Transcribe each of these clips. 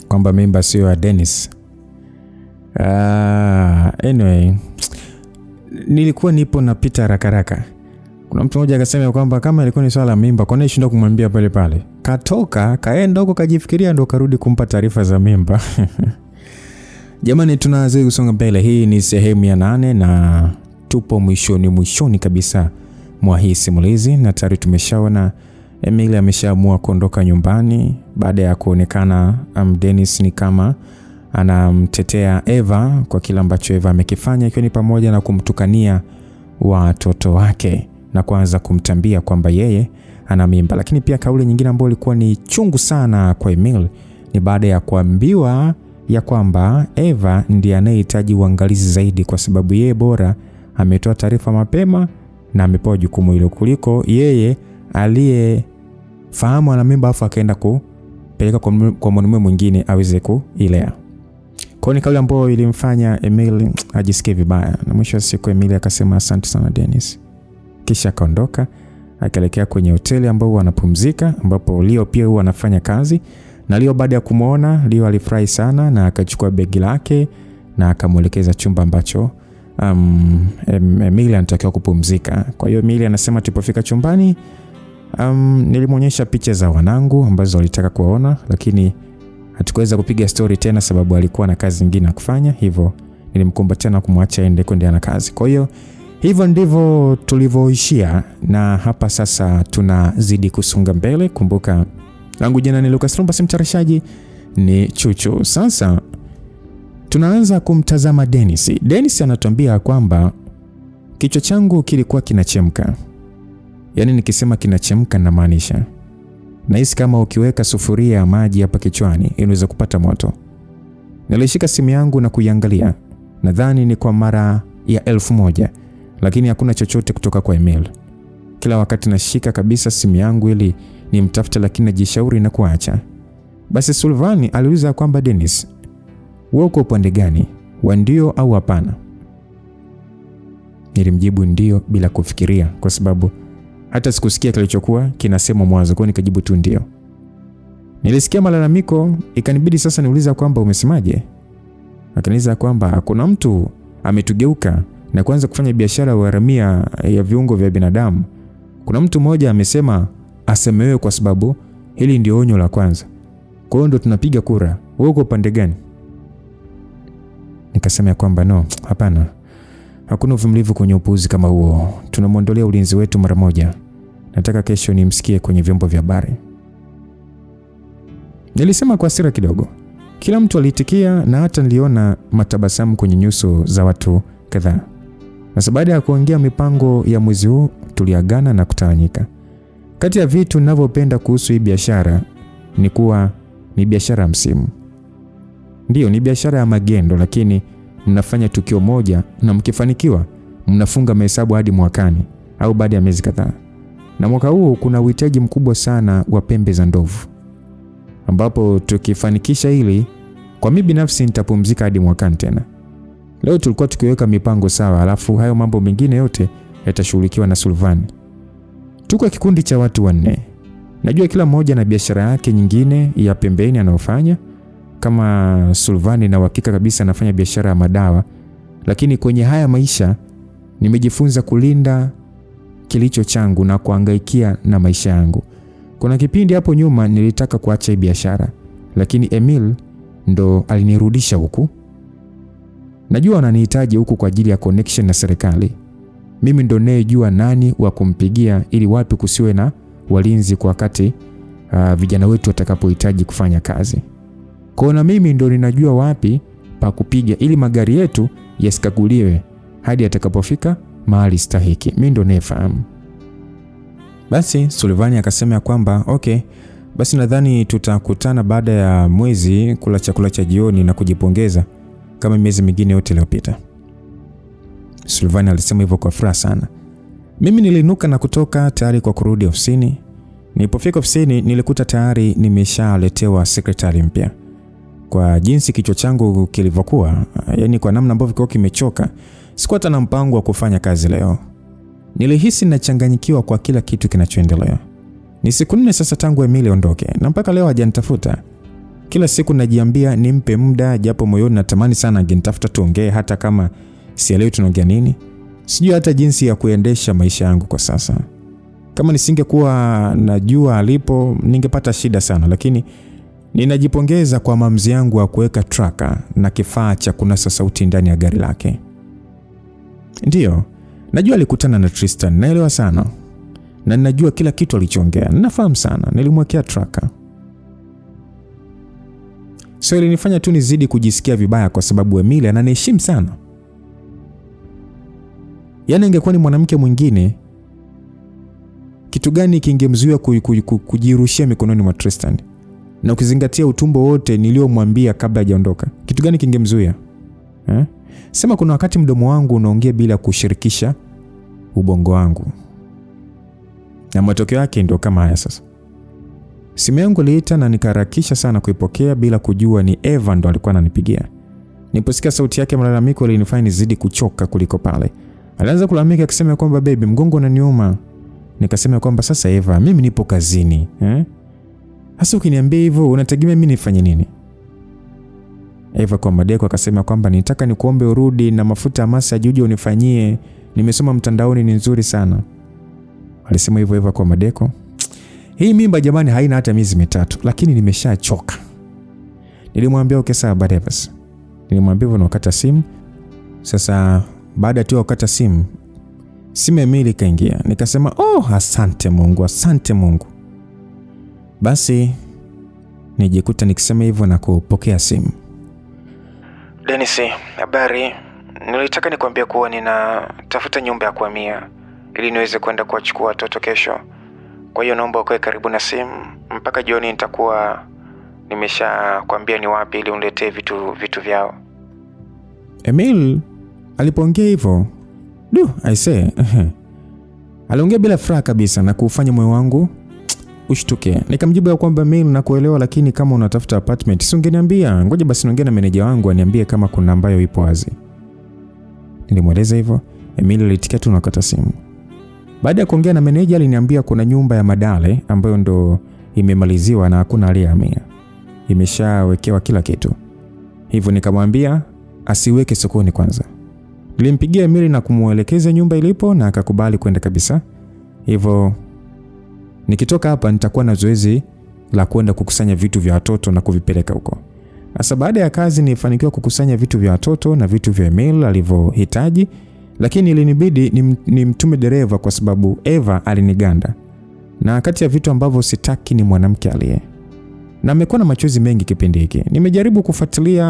Kwamba mimba sio ya Dennis. Anyway, nilikuwa nipo napita haraka. Kuna mtu mmoja akasema kwamba kama ilikuwa ni swala la mimba, kwa nini shindwa kumwambia pale? Katoka, kaenda huko kajifikiria ndo karudi kumpa taarifa za mimba. Jamani, tunazidi kusonga mbele. Hii ni sehemu ya 8 na tupo mwishoni kabisa mwa hii simulizi, na tayari tumeshaona Emily ameshaamua kuondoka nyumbani baada ya kuonekana Dennis ni kama anamtetea Eva kwa kila ambacho Eva amekifanya, ikiwa ni pamoja na kumtukania watoto wake na kuanza kumtambia kwamba yeye ana mimba. Lakini pia kauli nyingine ambayo ilikuwa ni chungu sana kwa Emily ni baada ya kuambiwa ya kwamba Eva ndiye anayehitaji uangalizi zaidi, kwa sababu yeye bora ametoa taarifa mapema na amepewa jukumu hilo kuliko yeye aliyefahamu ana mimba afa akaenda kupeleka kwa mwanamume mwingine aweze kuilea. Kwa ni kauli ambayo ilimfanya Emily ajisikie vibaya, na mwisho wa siku Emily akasema asante sana Dennis. Kisha akaondoka akaelekea kwenye hoteli ambao wanapumzika, ambapo Leo pia huwa anafanya kazi. Na Leo baada ya kumuona, Leo alifurahi sana na akachukua begi lake na akamuelekeza chumba ambacho Emily anatakiwa kupumzika. Kwa hiyo Emily anasema tulipofika chumbani nilimuonyesha picha za wanangu ambazo walitaka kuona, lakini hatukuweza kupiga story tena sababu alikuwa na kazi nyingine ya kufanya, hivyo nilimkumbatia na kumwacha aende kuendelea na kazi. Kwa hiyo hivyo ndivyo tulivyoishia, na hapa sasa tunazidi kusonga mbele. Kumbuka langu jina ni Lucas Rumba, mtayarishaji ni Chuchu. Sasa tunaanza kumtazama Dennis. Dennis anatuambia kwamba kichwa changu kilikuwa kinachemka. Yaani nikisema kinachemka na maanisha nahisi kama ukiweka sufuria ya maji hapa kichwani inaweza kupata moto. Nilishika simu yangu na kuiangalia. Nadhani ni kwa mara ya 1000, lakini hakuna chochote kutoka kwa email. Kila wakati nashika kabisa simu yangu ili nimtafute, lakini najishauri na kuacha. Basi Sullivan aliuliza kwamba Dennis, wewe uko upande gani? Wa ndio au hapana? Nilimjibu ndio bila kufikiria, kwa sababu hata sikusikia kilichokuwa kinasema mwanzo, kwa nikajibu tu ndio. Nilisikia malalamiko, ikanibidi sasa niuliza kwamba umesemaje? Akaniuliza kwamba kuna mtu ametugeuka na kuanza kufanya biashara ya uharamia ya viungo vya binadamu. Kuna mtu mmoja amesema asemewe kwa sababu hili ndio onyo la kwanza. Kwa hiyo ndo tunapiga kura. Wewe uko upande gani? Nikasema kwamba no, hapana. Hakuna uvumilivu kwenye upuuzi kama huo. Tunamwondolea ulinzi wetu mara moja. Nataka kesho nimsikie kwenye vyombo vya habari. Nilisema kwa hasira kidogo. Kila mtu alitikia na hata niliona matabasamu kwenye nyuso za watu kadhaa. Na baada ya kuongea mipango ya mwezi huu, tuliagana na kutawanyika. Kati ya vitu ninavyopenda kuhusu hii biashara ni kuwa ni biashara ya msimu. Ndio, ni biashara ya magendo, lakini mnafanya tukio moja na mkifanikiwa mnafunga mahesabu hadi mwakani au baada ya miezi kadhaa. Na mwaka huu kuna uhitaji mkubwa sana wa pembe za ndovu, ambapo tukifanikisha hili, kwa mimi binafsi nitapumzika hadi mwakani tena. Leo tulikuwa tukiweka mipango sawa, alafu hayo mambo mengine yote yatashughulikiwa na Sullivan. Tuko kikundi cha watu 4. Najua kila mmoja na biashara yake nyingine ya pembeni anayofanya. Kama Sullivan na uhakika kabisa anafanya biashara ya madawa, lakini kwenye haya maisha nimejifunza kulinda kilicho changu na kuhangaikia na maisha yangu. Kuna kipindi hapo nyuma nilitaka kuacha hii biashara, lakini Emil ndo alinirudisha huku. Najua ananihitaji huku kwa ajili ya connection na serikali. Mimi ndo ninayejua nani wa kumpigia ili wapi kusiwe na walinzi kwa wakati vijana wetu watakapohitaji kufanya kazi. Kwa na mimi ndo ninajua wapi pa kupiga ili magari yetu yasikaguliwe hadi atakapofika mahali stahiki. Mimi ndo nayefahamu. Basi Sullivan akasema kwamba okay, basi nadhani tutakutana baada ya mwezi kula chakula cha jioni na kujipongeza kama miezi mingine yote iliyopita. Sullivan alisema hivyo kwa furaha sana. Mimi nilinuka na kutoka tayari kwa kurudi ofisini. Nilipofika ofisini nilikuta tayari nimeshaletewa sekretari mpya. Kwa jinsi kichwa changu kilivyokuwa, yani kwa namna ambavyo kilikuwa kimechoka, sikuwa hata na mpango wa kufanya kazi leo. Nilihisi nachanganyikiwa kwa kila kitu kinachoendelea. Ni siku 4 sasa tangu Emily ondoke na mpaka leo hajanitafuta. Kila siku najiambia nimpe muda, japo moyoni natamani sana angenitafuta tuongee, hata kama sielewi tunaongea nini. Sijui hata jinsi ya kuendesha maisha yangu kwa sasa. Kama nisingekuwa najua alipo, ningepata shida sana, lakini ninajipongeza kwa maamuzi yangu ya kuweka tracker na kifaa cha kunasa sauti ndani ya gari lake. Ndiyo, najua alikutana na Tristan, naelewa sana. Na ninajua kila kitu alichoongea, ninafahamu sana, nilimwekea tracker. So ilinifanya tu nizidi kujisikia vibaya kwa sababu Emily ananiheshimu sana. Yaani ingekuwa ni mwanamke mwingine, kitu gani kingemzuia kujirushia mikononi mwa Tristan? Na ukizingatia utumbo wote niliomwambia kabla hajaondoka, kitu gani kingemzuia? Sema kuna wakati mdomo wangu unaongea bila kushirikisha ubongo wangu. Na matokeo yake ndio kama haya sasa. Simu yangu iliita na nikaharakisha sana kuipokea bila kujua ni Eva ndo alikuwa ananipigia. Niliposikia sauti yake malalamiko ilinifanya nizidi kuchoka kuliko pale. Alianza kulalamika akisema kwamba baby, mgongo unaniuma. Nikasema kwamba sasa Eva, mimi nipo kazini, Hasa ukiniambia hivyo unategemea mimi nifanye nini? Eva kwa madeko akasema kwamba nitaka nikuombe urudi na mafuta ya massage uje unifanyie. Nimesoma mtandaoni ni nzuri sana. Alisema hivyo Eva kwa madeko. Hii mimba jamani haina hata miezi 3, lakini nimeshachoka. Nilimwambia okay sawa baadaye basi. Nilimwambia hivyo na wakata simu. Sasa baada tu wakata simu Emily kaingia. Nikasema asante Mungu, asante Mungu. Basi nijikuta nikisema hivyo na kupokea simu. Dennis, habari. Nilitaka nikwambie kuwa ninatafuta nyumba ya kuhamia ili niweze kwenda kuwachukua watoto kesho. Kwa hiyo naomba ukae karibu na simu mpaka jioni nitakuwa nimeshakwambia ni wapi ili uniletee vitu vyao. Emily alipoongea hivyo, I say, aliongea bila furaha kabisa na kufanya moyo wangu ushtuke. Nikamjibu ya kwamba Emily nakuelewa, lakini kama unatafuta apartment si ungeniambia, ngoja basi niongee na meneja wangu aniambie kama kuna ambayo ipo wazi. Nilimweleza hivyo. Emily alitikia tu na kata simu. Baada ya kuongea na meneja aliniambia kuna nyumba ya Madale ambayo ndo imemaliziwa na hakuna aliyehamia. Imeshawekewa kila kitu. Hivyo nikamwambia asiweke sokoni kwanza. Nilimpigia Emily na kumuelekeza nyumba ilipo na akakubali kwenda kabisa. Hivyo nikitoka hapa nitakuwa na zoezi la kwenda kukusanya vitu vya watoto na kuvipeleka huko. Sasa baada ya kazi nilifanikiwa kukusanya vitu vya watoto na vitu vya Emily alivyohitaji, lakini ilinibidi nimtume dereva kwa sababu Eva aliniganda. Na kati ya vitu ambavyo sitaki ni mwanamke aliye. Na amekuwa na machozi mengi kipindi hiki. Nimejaribu kufuatilia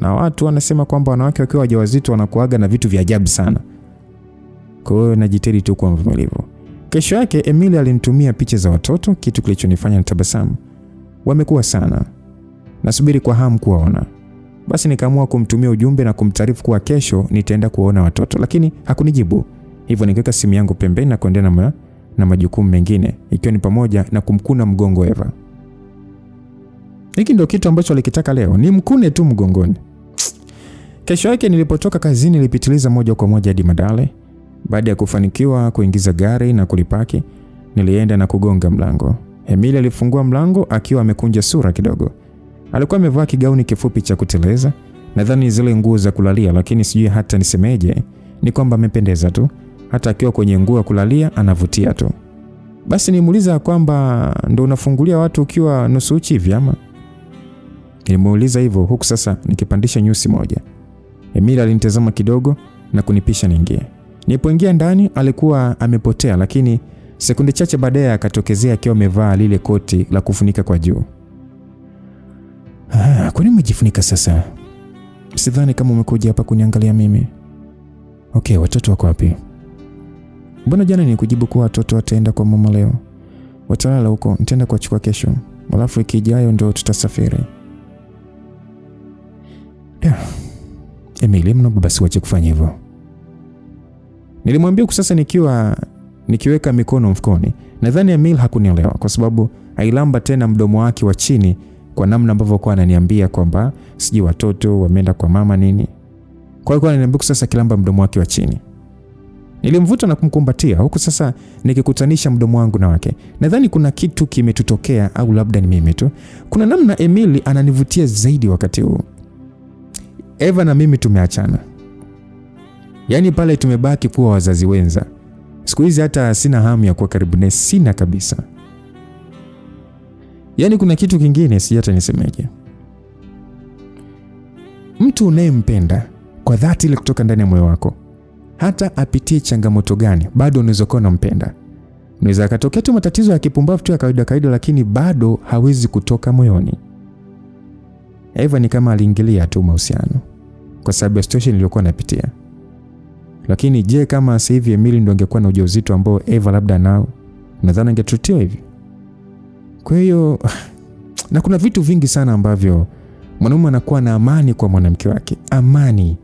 na watu wanasema kwamba wanawake wakiwa wajawazito wanakuaga na vitu vya ajabu sana. Kwa hiyo najitahidi tu kuwa mvumilivu. Kesho yake Emily alinitumia picha za watoto, kitu kilichonifanya nitabasamu. Wamekuwa sana. Nasubiri kwa hamu kuwaona. Basi nikaamua kumtumia ujumbe na kumtaarifu kuwa kesho nitaenda kuona watoto, lakini hakunijibu. Hivyo nikaweka simu yangu pembeni na kuendelea na majukumu mengine, ikiwa ni pamoja na kumkuna mgongo Eva. Hiki ndio kitu ambacho alikitaka leo, ni mkune tu mgongoni. Kesho yake nilipotoka kazini nilipitiliza moja kwa moja hadi Madale. Baada ya kufanikiwa kuingiza gari na kulipaki, nilienda na kugonga mlango. Emily alifungua mlango akiwa amekunja sura kidogo. Alikuwa amevaa kigauni kifupi cha kuteleza, nadhani zile nguo za kulalia, lakini sijui hata nisemeje, ni kwamba amependeza tu. Hata akiwa kwenye nguo ya kulalia anavutia tu. Basi nimuuliza kwamba ndo unafungulia watu ukiwa nusu uchi hivi ama? Nilimuuliza hivyo huku sasa nikipandisha nyusi moja. Emily alinitazama kidogo na kunipisha niingie. Nilipoingia ndani alikuwa amepotea, lakini sekunde chache baadaye akatokezea akiwa amevaa lile koti la kufunika kwa juu. Kwa nini umejifunika sasa? Sidhani kama umekuja hapa kuniangalia mimi. Okay, watoto wako wapi? Mbona jana nikujibu kuwa watoto wataenda kwa mama leo? Watalala huko, nitaenda kuwachukua kesho. Alafu wiki ijayo ndio tutasafiri. Emily, mnaomba basi wache kufanya hivyo. Nilimwambia sasa nikiweka mikono mfukoni. Nadhani Emily hakunielewa kwa sababu ailamba tena mdomo wake wa chini kwa namna ambavyo kwa ananiambia kwamba siji watoto wameenda kwa mama nini. Kwa hiyo ananiambia sasa kilamba mdomo wake wa chini. Nilimvuta na kumkumbatia huku sasa nikikutanisha mdomo wangu na wake. Nadhani kuna kitu kimetutokea au labda ni mimi tu. Kuna namna Emily ananivutia zaidi wakati huu. Eva na mimi tumeachana. Yaani pale tumebaki kuwa wazazi wenza. Siku hizi hata sina hamu ya kuwa karibu naye, sina kabisa. Yaani kuna kitu kingine si hata nisemeje. Mtu unayempenda kwa dhati ile kutoka ndani ya moyo wako, hata apitie changamoto gani, bado unaweza kuwa unampenda. Unaweza katokea tu matatizo ya kipumbavu tu ya kawaida, lakini bado hawezi kutoka moyoni. Eva ni kama aliingilia tu mahusiano kwa sababu ya situation iliyokuwa anapitia. Lakini je, kama sasa hivi Emily ndio angekuwa na ujauzito ambao Eva labda nao, nadhani angetrutiwa hivi. Kwa hiyo na kuna vitu vingi sana ambavyo mwanaume anakuwa na amani kwa mwanamke wake. Amani.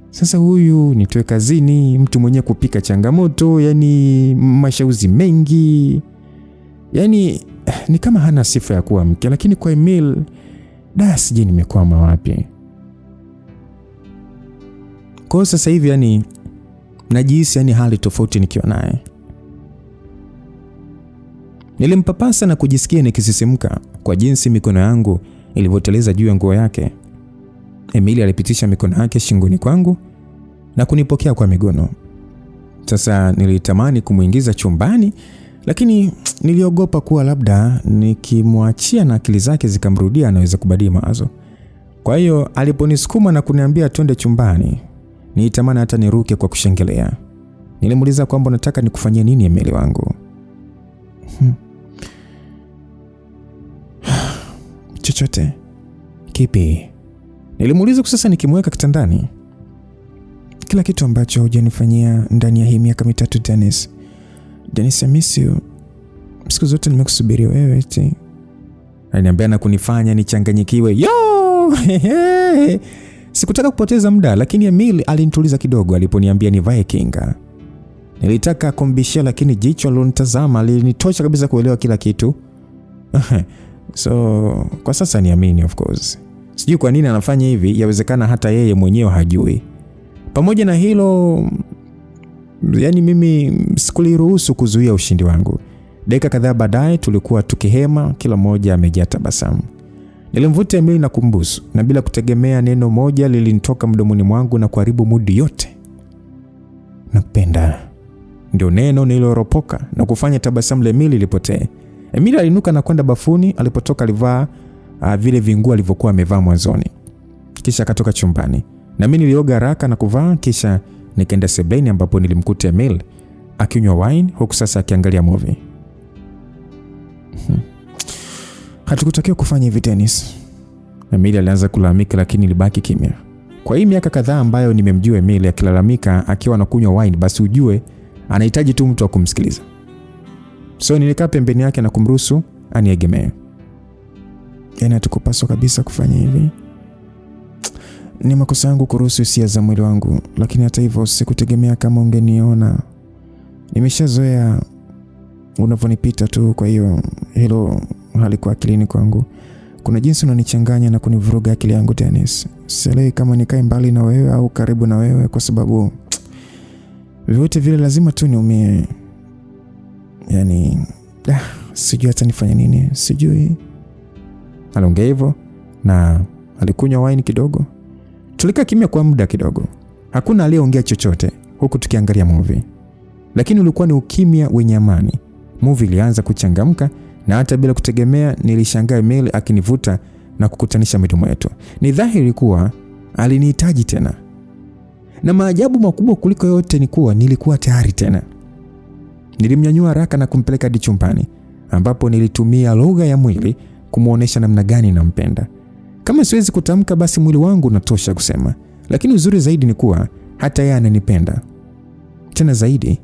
Sasa huyu nitoe kazini, mtu mwenye kupika changamoto, yani mashauzi mengi. Yani ni kama hana sifa ya kuwa mke, lakini kwa Emily sije nimekwama wapi. Kwa sasa hivi yani najihisi yani hali tofauti nikiwa naye. Nilimpapasa na kujisikia nikisisimka kwa jinsi mikono yangu ilivyoteleza juu ya nguo yake. Emily alipitisha mikono yake shingoni kwangu na kunipokea kwa mikono. Sasa nilitamani kumuingiza chumbani, lakini niliogopa kuwa labda nikimwachia na akili zake zikamrudia anaweza kubadili mawazo. Kwa hiyo aliponisukuma na kuniambia twende chumbani, nilitamani hata niruke kwa kushangilia. Nilimuuliza kwamba nataka nikufanyie nini Emily wangu? Chochote. Kipi? Nilimuuliza kwa sasa nikimweka kitandani. Kila kitu ambacho hujanifanyia ndani ya hii miaka 3 Dennis. Dennis, I miss you. Siku zote nimekusubiri wewe eti. Aliniambia na kunifanya nichanganyikiwe. Yo! Sikutaka kupoteza muda, lakini Emily alinituliza kidogo aliponiambia nivae kinga. Nilitaka kumbishia, lakini jicho alilonitazama lilinitosha kabisa kuelewa kila kitu. So, kwa sasa niamini of course. Sijui kwa nini anafanya hivi, yawezekana hata yeye mwenyewe hajui. Pamoja na hilo, yani mimi sikuliruhusu kuzuia ushindi wangu. Dakika kadhaa baadaye tulikuwa tukihema, kila mmoja amejaa tabasamu. Nilimvuta Emily na kumbusu, na bila kutegemea neno moja lilinitoka mdomoni mwangu na kuharibu mudi yote. Nakupenda. Ndio neno nililoropoka na kufanya tabasamu la Emily lipotee. Emily alinuka na kwenda bafuni. Alipotoka alivaa vile vinguo alivyokuwa amevaa mwanzoni. Kisha akatoka chumbani. Na mimi nilioga haraka na kuvaa, kisha nikaenda sebuleni ambapo nilimkuta Emily akinywa wine huku sasa akiangalia movie. Hatukutakiwa kufanya hivi Dennis. Emily alianza kulalamika, lakini nilibaki kimya. Kwa hii miaka kadhaa ambayo nimemjua Emily akilalamika akiwa anakunywa wine, basi ujue anahitaji tu mtu wa kumsikiliza. So nilikaa pembeni yake na kumruhusu aniegemee. Yaani hatukupaswa kabisa kufanya hivi. Ni makosa yangu kuruhusu hisia za mwili wangu, lakini hata hivyo sikutegemea kama ungeniona. Nimeshazoea unavyonipita tu, kwa hiyo hilo halikuwa akilini kwangu. Kuna jinsi unanichanganya na kunivuruga akili yangu Dennis. Sielewi kama nikae mbali na wewe au karibu na wewe, kwa sababu vyote vile lazima tu niumie. Yaani sijui hata nifanye nini, sijui. Aliongea hivyo na alikunywa wine kidogo. Tulikaa kimya kwa muda kidogo. Hakuna aliyeongea chochote huku tukiangalia movie. Lakini ulikuwa ni ukimya wenye amani. Movie ilianza kuchangamka na hata bila kutegemea nilishangaa Emily akinivuta na kukutanisha midomo yetu. Ni dhahiri kuwa alinihitaji tena. Na maajabu makubwa kuliko yote ni kuwa nilikuwa tayari tena. Nilimnyanyua haraka na kumpeleka hadi chumbani ambapo nilitumia lugha ya mwili kumuonesha namna gani nampenda. Kama siwezi kutamka, basi mwili wangu unatosha kusema. Lakini uzuri zaidi ni kuwa hata yeye ananipenda. Tena zaidi,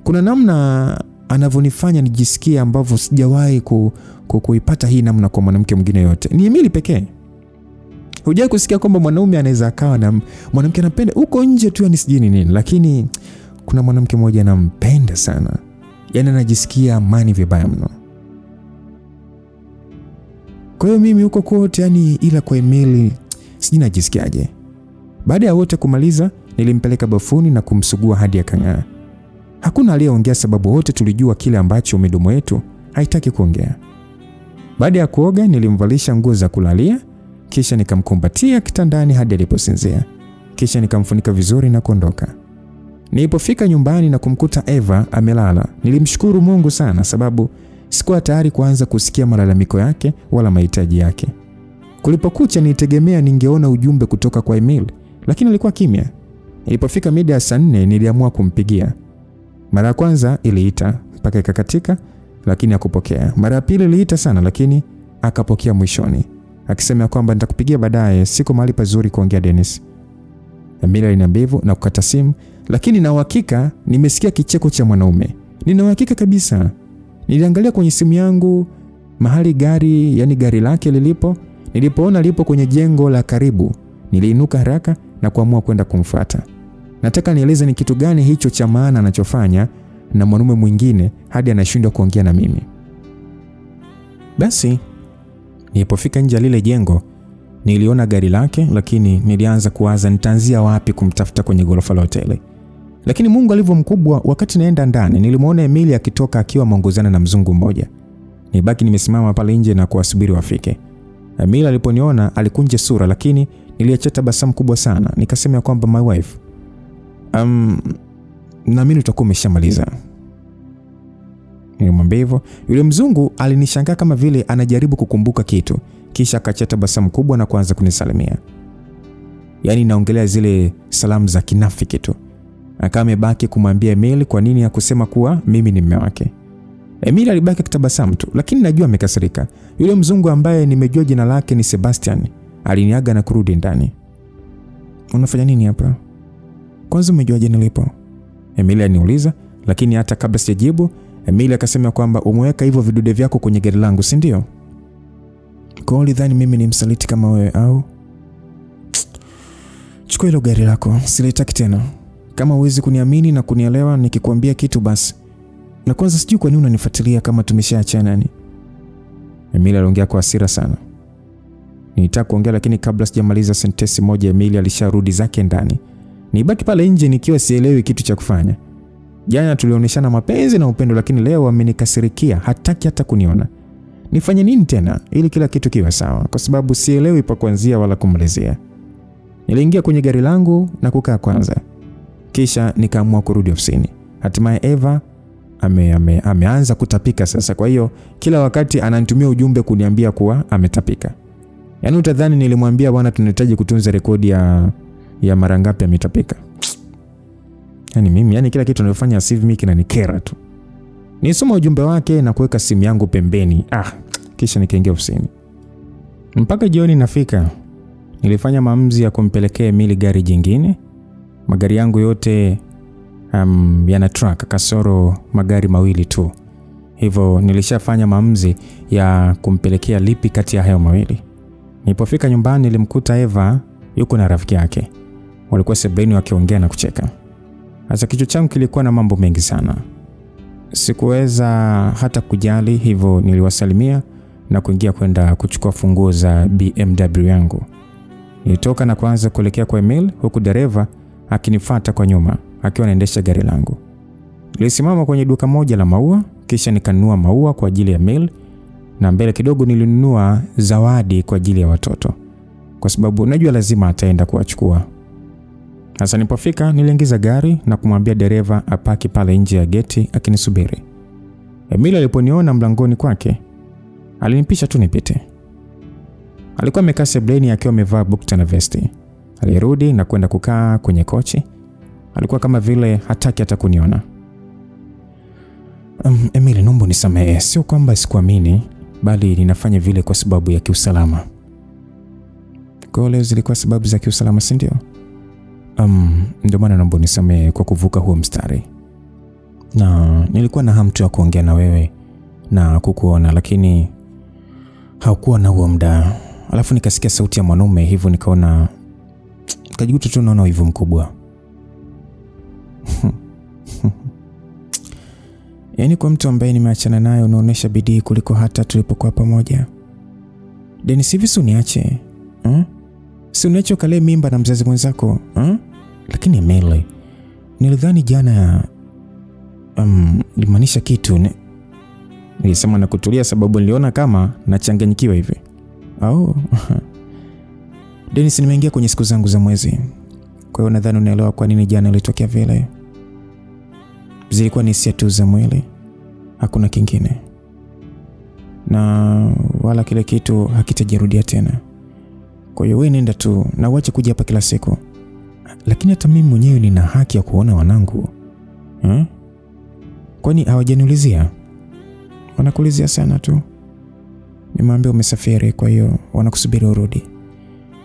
kuna namna anavyonifanya nijisikie ambavyo sijawahi kuipata hii namna kwa mwanamke mwingine yote. Ni Emily pekee. Hujai kusikia kwamba mwanaume anaweza akawa na mwanamke anapenda uko nje tu ni sijini nini, lakini kuna mwanamke mmoja anampenda sana. Yaani anajisikia amani vibaya mno. Kwa hiyo mimi huko kote, yani ila kwa Emily sijui najisikiaje. Baada ya wote kumaliza, nilimpeleka bafuni na kumsugua hadi akang'aa. Hakuna aliyeongea sababu wote tulijua kile ambacho midomo yetu haitaki kuongea. Baada ya kuoga nilimvalisha nguo za kulalia, kisha nikamkumbatia kitandani hadi aliposinzia. Kisha nikamfunika vizuri na kuondoka. Nilipofika nyumbani na kumkuta Eva amelala, nilimshukuru Mungu sana sababu sikuwa tayari kuanza kusikia malalamiko yake wala mahitaji yake. Kulipokucha nilitegemea ningeona ujumbe kutoka kwa Emil, lakini alikuwa kimya. Ilipofika mida ya saa 4 niliamua kumpigia. Mara ya kwanza iliita mpaka ikakatika, lakini hakupokea. Mara ya pili iliita sana, lakini akapokea mwishoni, akisema kwamba nitakupigia baadaye, siko mahali pazuri kuongea Dennis. Emil aliniambia na kukata simu, lakini na uhakika nimesikia kicheko cha mwanaume. Nina uhakika kabisa. Niliangalia kwenye simu yangu mahali gari lake lilipo. Nilipoona lipo kwenye jengo la karibu, niliinuka haraka na kuamua kwenda kumfuata. Nataka nieleze ni kitu gani hicho cha maana anachofanya na mwanaume mwingine hadi anashindwa kuongea na mimi. Basi nilipofika nje ya lile jengo, niliona gari lake, lakini nilianza kuwaza nitaanzia wapi kumtafuta kwenye ghorofa la hoteli. Lakini Mungu alivyo mkubwa, wakati naenda ndani nilimwona Emily akitoka akiwa ameongozana na mzungu mmoja. Nibaki nimesimama pale nje na kuwasubiri wafike. Emily aliponiona alikunja sura, lakini niliacha tabasamu kubwa sana. Nikasema kwamba my wife, naamini utakuwa umeshamaliza. Nilimwambia hivyo. Yule mzungu alinishangaa kama vile anajaribu kukumbuka kitu, kisha akachata tabasamu kubwa na kuanza kunisalimia. Yaani naongelea zile salamu za kinafiki tu. Akawa amebaki kumwambia Emily kwa nini hakusema kuwa mimi ni mume wake. Emily alibaki kitabasamu tu, lakini najua amekasirika. Yule mzungu ambaye nimejua jina lake ni Sebastian aliniaga na kurudi ndani. Unafanya nini hapa? Kwanza umejuaje nilipo? Emily aliniuliza, lakini hata kabla sijajibu, Emily akasema kwamba umeweka hivyo vidude vyako kwenye gari langu, si ndio? Kwa ulidhani mimi ni msaliti kama wewe au? Chukua hilo gari lako, silitaki tena. Kama huwezi kuniamini na kunielewa nikikwambia kitu basi. Na kwanza sijui kwa nini unanifuatilia kama tumeshaachana ni. Emily aliongea kwa hasira sana. Nilitaka kuongea, lakini kabla sijamaliza sentensi moja Emily alisharudi zake ndani. Nibaki pale nje nikiwa sielewi kitu cha kufanya. Jana tulionyeshana mapenzi na upendo, lakini leo amenikasirikia, hataki hata kuniona. Nifanye nini tena ili kila kitu kiwe sawa, kwa sababu sielewi pa kuanzia wala kumalizia. Niliingia kwenye gari langu na kukaa kwanza. Kisha nikaamua kurudi ofisini. Hatimaye Eva ameanza kutapika sasa. Kwa hiyo kila wakati ananitumia ujumbe kuniambia kuwa ametapika. Yaani utadhani nilimwambia bwana tunahitaji kutunza rekodi ya mara ngapi ametapika. Yaani kila kitu anayofanya save me kinanikera tu. Nisoma ujumbe wake na kuweka simu yangu pembeni. Kisha nikaingia ofisini. Mpaka jioni nafika. Nilifanya maamuzi ya kumpelekea Emily gari jingine. Magari yangu yote yana truck kasoro magari mawili tu. Hivyo nilishafanya maamuzi ya kumpelekea lipi kati ya hayo mawili. Nilipofika nyumbani nilimkuta Eva yuko na rafiki yake. Walikuwa sebuleni wakiongea na kucheka. Hasa kichwa changu kilikuwa na mambo mengi sana. Sikuweza hata kujali, hivyo niliwasalimia na kuingia kwenda kuchukua funguo za BMW yangu. Nilitoka na kuanza kuelekea kwa Emil, huku dereva akinifuata kwa nyuma akiwa anaendesha gari langu. Nilisimama kwenye duka moja la maua, kisha nikanunua maua kwa ajili ya Emil, na mbele kidogo nilinunua zawadi kwa ajili ya watoto, kwa sababu najua lazima ataenda kuwachukua. Sasa nilipofika niliingiza gari na kumwambia dereva apaki pale nje ya geti akinisubiri. Emil aliponiona mlangoni kwake alinipisha tu nipite. Alikuwa amekaa sebuleni akiwa amevaa bukta na vesti. Alirudi na kwenda kukaa kwenye kochi. Alikuwa kama vile hataki hata kuniona. Emily, naomba nisamehe, sio kwamba sikuamini, bali ninafanya vile kwa sababu ya kiusalama. Kwa leo zilikuwa sababu za kiusalama, si ndio? Ndio maana naomba nisamehe kwa kuvuka huo mstari. Na nilikuwa na hamu tu ya kuongea na wewe na kukuona, lakini haukuwa na huo muda. Alafu nikasikia sauti ya mwanaume, hivyo nikaona nikajikuta tu naona hivyo mkubwa. Yaani kwa mtu ambaye nimeachana naye unaonesha bidii kuliko hata tulipokuwa pamoja. Dennis, hivi si uniache? Si uniache ukale mimba na mzazi mwenzako? Lakini Emily, nilidhani jana limaanisha kitu. Nilisema na kutulia sababu niliona kama nachanganyikiwa hivi. Dennis, nimeingia kwenye siku zangu za mwezi. Kwa hiyo nadhani unaelewa kwa nini jana ilitokea vile. Zilikuwa ni hisia tu za mwili, hakuna kingine, na wala kile kitu hakitajirudia tena. Kwa hiyo wewe nenda tu na uache kuja hapa kila siku. Lakini hata mimi mwenyewe nina haki ya kuona wanangu. Kwani hawajaniulizia? Wanakuulizia sana tu. Nimeambia umesafiri, kwa hiyo wanakusubiri urudi.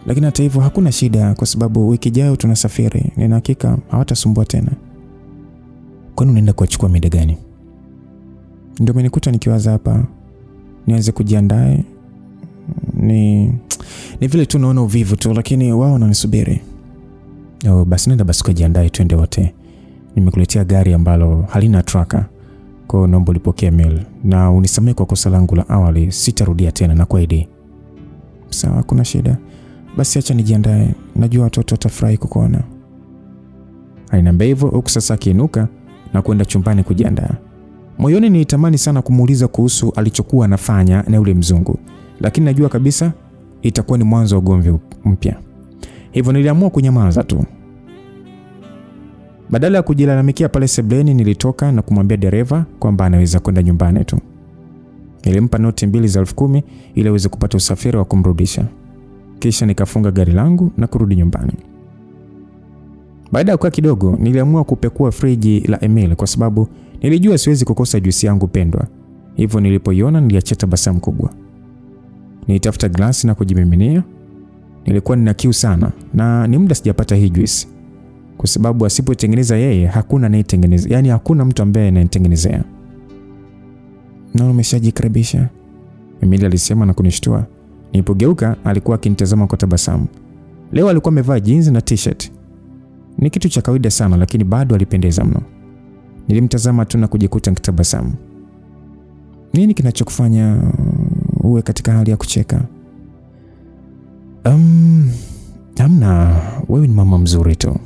Lakini hata hivyo hakuna shida, kwa sababu wiki ijayo tunasafiri. Nina hakika hawatasumbua tena. Kwani unaenda kuchukua muda gani? Ndio umenikuta nikiwaza hapa nianze kujiandaa. Ni vile tu naona uvivu tu, lakini wao wananisubiri. Basi nenda basi kujiandaa, twende wote. Nimekuletea gari ambalo halina tracker. Kwa hiyo naomba ulipokee mail na unisamehe kwa kosa langu la awali, sitarudia tena na kweli. Sawa, kuna shida. Basi acha nijiandae. Najua watoto watafurahi kukuona. Aliniambia hivyo huku sasa akiinuka na kwenda chumbani kujiandaa. Moyoni nilitamani sana kumuuliza kuhusu alichokuwa anafanya na yule mzungu, lakini najua kabisa itakuwa ni mwanzo wa ugomvi mpya. Hivyo niliamua kunyamaza tu. Badala ya kujilalamikia pale sebleni, nilitoka na kumwambia dereva kwamba anaweza kwenda nyumbani tu. Nilimpa noti 2 za 10,000 ili aweze kupata usafiri wa kumrudisha. Kisha nikafunga gari langu na kurudi nyumbani. Baada ya kukaa kidogo, niliamua kupekua friji la Emily kwa sababu nilijua siwezi kukosa juisi yangu pendwa. Hivyo nilipoiona niliachia tabasamu kubwa. Nilitafuta glasi na kujimiminia. Nilikuwa nina kiu sana na ni muda sijapata hii juisi. Kwa sababu asipotengeneza yeye, hakuna anayetengeneza. Yaani hakuna mtu ambaye anayetengenezea. Na umeshajikaribisha, Emily alisema na kunishtua. Nilipogeuka alikuwa akinitazama kwa tabasamu. Leo alikuwa amevaa jeans na t-shirt. Ni kitu cha kawaida sana, lakini bado alipendeza mno. Nilimtazama tu na kujikuta nikitabasamu. Nini kinachokufanya uwe katika hali ya kucheka? Hamna, wewe ni mama mzuri tu.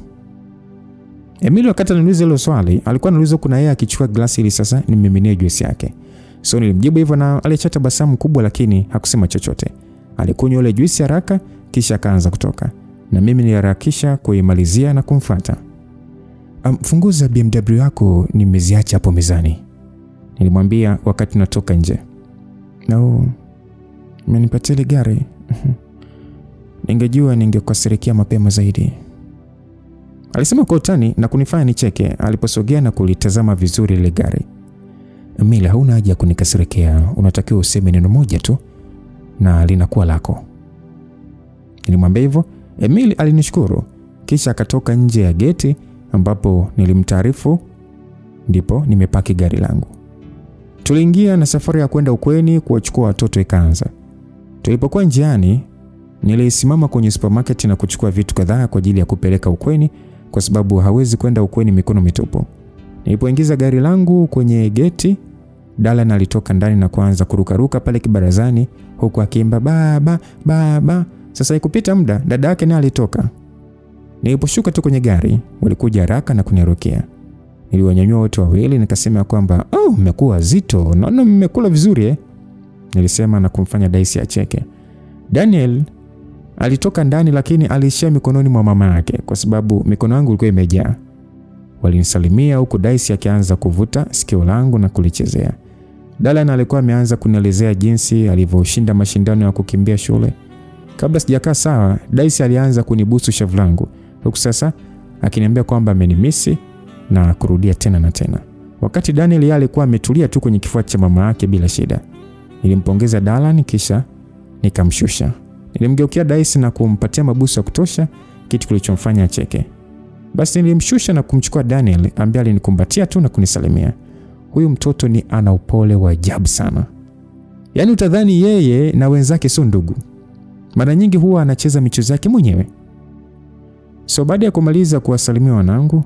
Emily wakati ananiuliza hilo swali, alikuwa anauliza kuna yeye akichukua glasi ili sasa nimiminie juisi yake. So nilimjibu hivyo na aliacha tabasamu kubwa, lakini hakusema chochote. Alikunywa ile juisi haraka kisha akaanza kutoka. Na mimi niliharakisha kuimalizia na kumfuata. Funguo za BMW yako nimeziacha hapo mezani, nilimwambia wakati tunatoka nje. Umenipatia ile gari? Ningejua ningekasirikia mapema zaidi, alisema kwa utani na kunifanya nicheke aliposogea na kulitazama vizuri ile gari. Emily, hauna haja ya kunikasirikia, unatakiwa useme neno moja tu na linakuwa lako, nilimwambia hivyo. Emily alinishukuru kisha akatoka nje ya geti ambapo nilimtaarifu ndipo nimepaki gari langu. Tuliingia na safari ya kwenda ukweni kuwachukua watoto ikaanza. Tulipokuwa njiani, nilisimama kwenye supermarket na kuchukua vitu kadhaa kwa ajili ya kupeleka ukweni kwa sababu hawezi kwenda ukweni mikono mitupu. Nilipoingiza gari langu kwenye geti, Dalan alitoka ndani na kuanza kurukaruka pale kibarazani huku akiimba baba baba. Sasa ikupita muda, dada yake naye alitoka. Niliposhuka tu kwenye gari, walikuja haraka na kunirukia. Niliwanyanyua wote wawili nikasema kwamba mmekuwa zito, naona mmekula vizuri nilisema na kumfanya Daisy acheke. Daniel alitoka ndani lakini aliishia mikononi mwa mama yake kwa sababu mikono yangu ilikuwa imejaa. Walinisalimia huku Daisy akianza kuvuta sikio langu na kulichezea. Dalan alikuwa ameanza kunielezea jinsi alivyoshinda mashindano ya kukimbia shule. Kabla sijakaa sawa, Daisy alianza kunibusu shavu langu huku sasa akiniambia kwamba amenimisi na kurudia tena na tena. Wakati Daniel yeye alikuwa ametulia tu kwenye kifua cha mama yake bila shida. Nilimpongeza Dalan kisha nikamshusha. Nilimgeukia Daisy na kumpatia mabusu ya kutosha, kitu kilichomfanya acheke. Basi nilimshusha na kumchukua Daniel ambaye alinikumbatia tu na kunisalimia. Huyu mtoto ni ana upole wa ajabu sana. Yaani utadhani yeye na wenzake sio ndugu. Mara nyingi huwa anacheza michezo yake mwenyewe. So baada ya kumaliza kuwasalimia wanangu,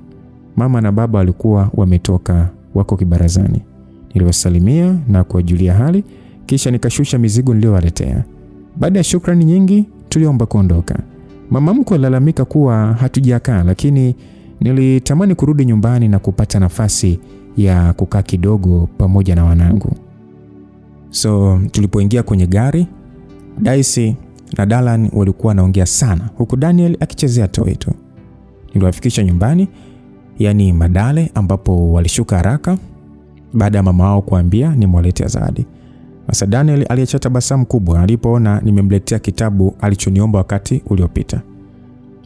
mama na baba walikuwa wametoka wako kibarazani. Niliwasalimia na kuwajulia hali kisha nikashusha mizigo niliyowaletea. Baada ya shukrani nyingi tuliomba kuondoka. Mama mkwe alilalamika kuwa hatujakaa, lakini nilitamani kurudi nyumbani na kupata nafasi ya kukaa kidogo pamoja na wanangu. So tulipoingia kwenye gari, Daisy na Dalan walikuwa wanaongea sana huku Daniel akichezea toy tu. Niliwafikisha nyumbani, yani Madale, ambapo walishuka haraka baada ya mama wao kuambia nimwaletea zawadi. Sasa Daniel aliacha tabasamu kubwa alipoona nimemletea kitabu alichoniomba wakati uliopita.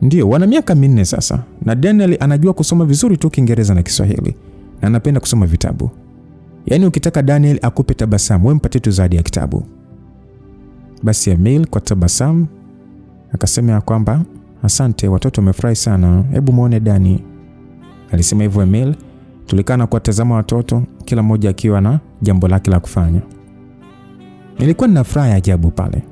Ndio, wana miaka 4 sasa na Daniel anajua kusoma vizuri tu Kiingereza na Kiswahili na anapenda kusoma vitabu. Yaani ukitaka Daniel akupe tabasamu, wewe mpatie tu zawadi ya kitabu. Basi Emil kwa tabasamu akasema kwamba asante, watoto wamefurahi sana, hebu muone Dani. Alisema hivyo Emil. Tulikaa na kuwatazama watoto, kila mmoja akiwa na jambo lake la kufanya. Nilikuwa nina furaha ya ajabu pale.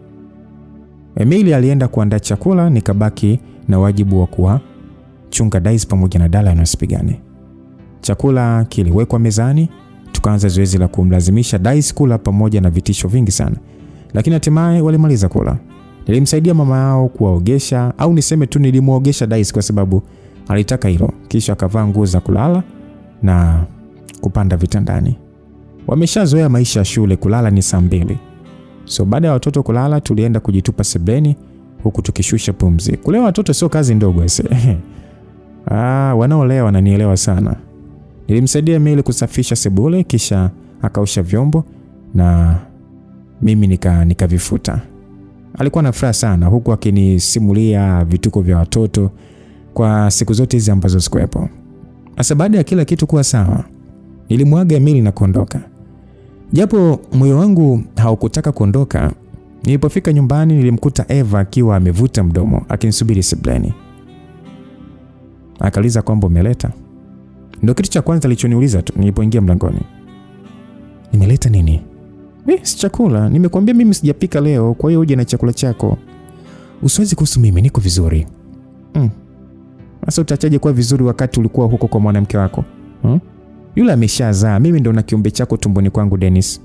Emil alienda kuandaa chakula, nikabaki na wajibu wa kuwachunga Daisy pamoja na Dala wasipigane. Chakula kiliwekwa mezani, tukaanza zoezi la kumlazimisha Daisy kula pamoja na vitisho vingi sana. Lakini hatimaye walimaliza kula. Nilimsaidia mama yao kuwaogesha, au niseme tu nilimuogesha Daisy kwa sababu alitaka hilo. Kisha akavaa nguo za kulala na kupanda vitandani. Wameshazoea maisha ya shule, kulala ni saa 2. So baada ya watoto kulala tulienda kujitupa sebeni huku tukishusha pumzi. Kulea watoto sio kazi ndogo ese. Wanaolea wananielewa sana. Nilimsaidia Emil kusafisha sebule, kisha akaosha vyombo na mimi nikavifuta. Alikuwa na furaha sana huku akinisimulia vituko vya watoto kwa siku zote hizi ambazo sikuwepo. Sasa baada ya kila kitu kuwa sawa, nilimwaga Emil na kuondoka. Japo moyo wangu haukutaka kuondoka, nilipofika nyumbani nilimkuta Eva akiwa amevuta mdomo akinisubiri sebuleni. Akaliza kwamba umeleta. Ndio kitu cha kwanza alichoniuliza tu nilipoingia mlangoni. Nimeleta nini? Si chakula. Nimekuambia mimi sijapika leo, kwa hiyo uje na chakula chako. Usiwezi kuhusu mimi, niko vizuri. Sasa utachaje kuwa vizuri wakati ulikuwa huko kwa mwanamke wako? Yule ameshazaa, mimi ndo na kiumbe chako tumboni kwangu Dennis.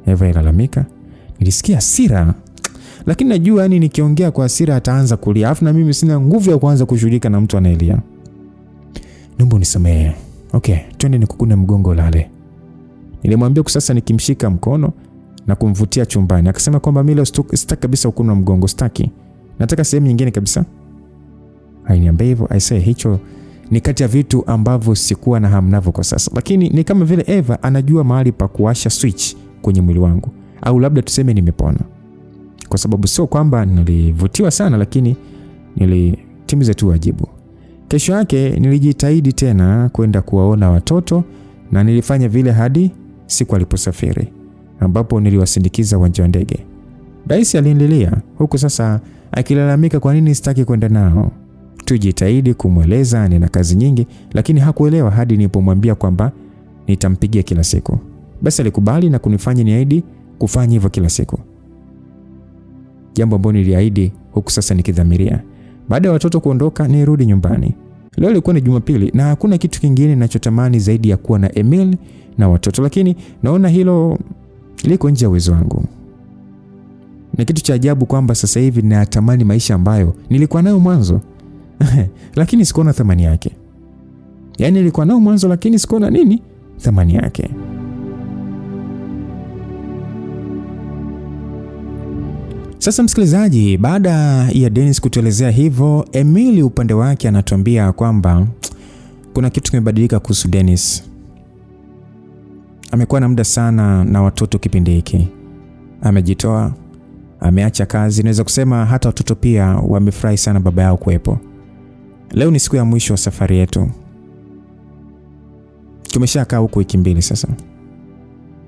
Eva ilalamika. Nilisikia hasira. Lakini najua yani nikiongea kwa hasira ataanza kulia. Alafu na mimi sina nguvu ya kuanza kushughulika na mtu anayelia. Naomba unisamehe. Okay, twende nikukune mgongo lale. Nilimwambia sasa nikimshika mkono na kumvutia chumbani. Akasema kwamba mimi leo sitaki kabisa ukune mgongo, sitaki. Nataka sehemu nyingine kabisa. Hainiambia hivyo. I say hicho ni kati ya vitu ambavyo sikuwa na hamu navyo kwa sasa. Lakini ni kama vile Eva anajua mahali pa kuwasha switch kwenye mwili wangu. Au labda tuseme nimepona. Kwa sababu sio kwamba nilivutiwa sana, lakini nilitimiza tu wajibu. Kesho yake nilijitahidi tena kwenda kuwaona watoto na nilifanya vile hadi siku aliposafiri, ambapo niliwasindikiza uwanja wa ndege. Daisy aliendelea huku sasa akilalamika kwa nini sitaki kwenda nao. Tujitahidi kumweleza nina kazi nyingi, lakini hakuelewa hadi nilipomwambia kwamba nitampigia kila siku. Basi alikubali na kunifanya niahidi kufanya hivyo kila siku. Jambo ambalo niliahidi huku sasa nikidhamiria. Baada ya watoto kuondoka nirudi nyumbani. Leo ilikuwa ni Jumapili na hakuna kitu kingine ninachotamani zaidi ya kuwa na Emil na watoto, lakini naona hilo liko nje ya uwezo wangu. Ni kitu cha ajabu kwamba sasa hivi ninatamani maisha ambayo nilikuwa nayo mwanzo. Lakini sikuona thamani yake. Yaani nilikuwa nayo mwanzo lakini sikuona nini? Thamani yake. Sasa msikilizaji, baada ya Dennis kutuelezea hivyo, Emily upande wake anatuambia kwamba kuna kitu kimebadilika kuhusu Dennis. Amekuwa na muda sana na watoto kipindi hiki. Amejitoa, ameacha kazi, naweza kusema hata watoto pia wamefurahi sana baba yao kuwepo. Leo ni siku ya mwisho wa safari yetu. Tumeshakaa huko wiki 2 sasa.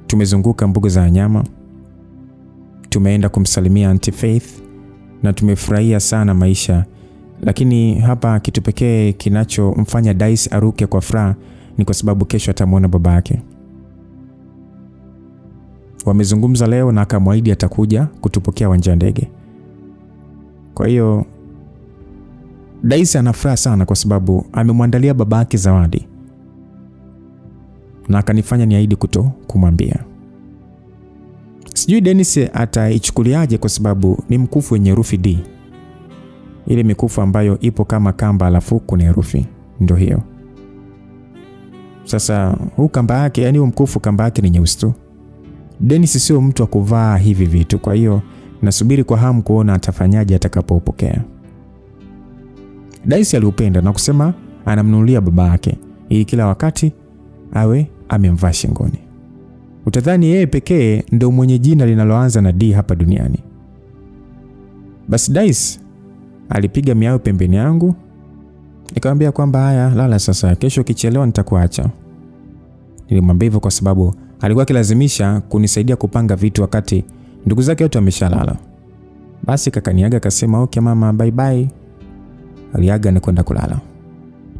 Tumezunguka mbuga za wanyama. Tumeenda kumsalimia Auntie Faith na tumefurahia sana maisha. Lakini hapa kitu pekee kinachomfanya Daisy aruke kwa furaha ni kwa sababu kesho atamwona baba yake. Wamezungumza leo na akamwahidi atakuja kutupokea uwanja wa ndege. Kwa hiyo Daisy ana furaha sana kwa sababu amemwandalia baba yake zawadi. Na akanifanya niahidi kumwambia. Sijui Dennis ataichukuliaje kwa sababu ni mkufu wenye herufi D. ile mikufu ambayo ipo kama kamba alafu kuna herufi, ndio hiyo. Sasa huu kamba yake, yani huu mkufu kamba yake ni nyeusi tu. Dennis sio mtu wa kuvaa hivi vitu, kwa hiyo nasubiri kwa hamu kuona atafanyaje atakapopokea. Daisy aliupenda na kusema anamnunulia baba yake ili kila wakati awe amemvaa shingoni. Utadhani yeye pekee ndio mwenye jina linaloanza na D hapa duniani. Basi Daisy alipiga miao pembeni yangu, nikamwambia kwamba haya, lala sasa, kesho kichelewa nitakuacha. Nilimwambia hivyo kwa sababu alikuwa akilazimisha kunisaidia kupanga vitu wakati ndugu zake wote wameshalala. Basi kakaniaga akasema okay mama, bye bye. Aliaga na kwenda kulala.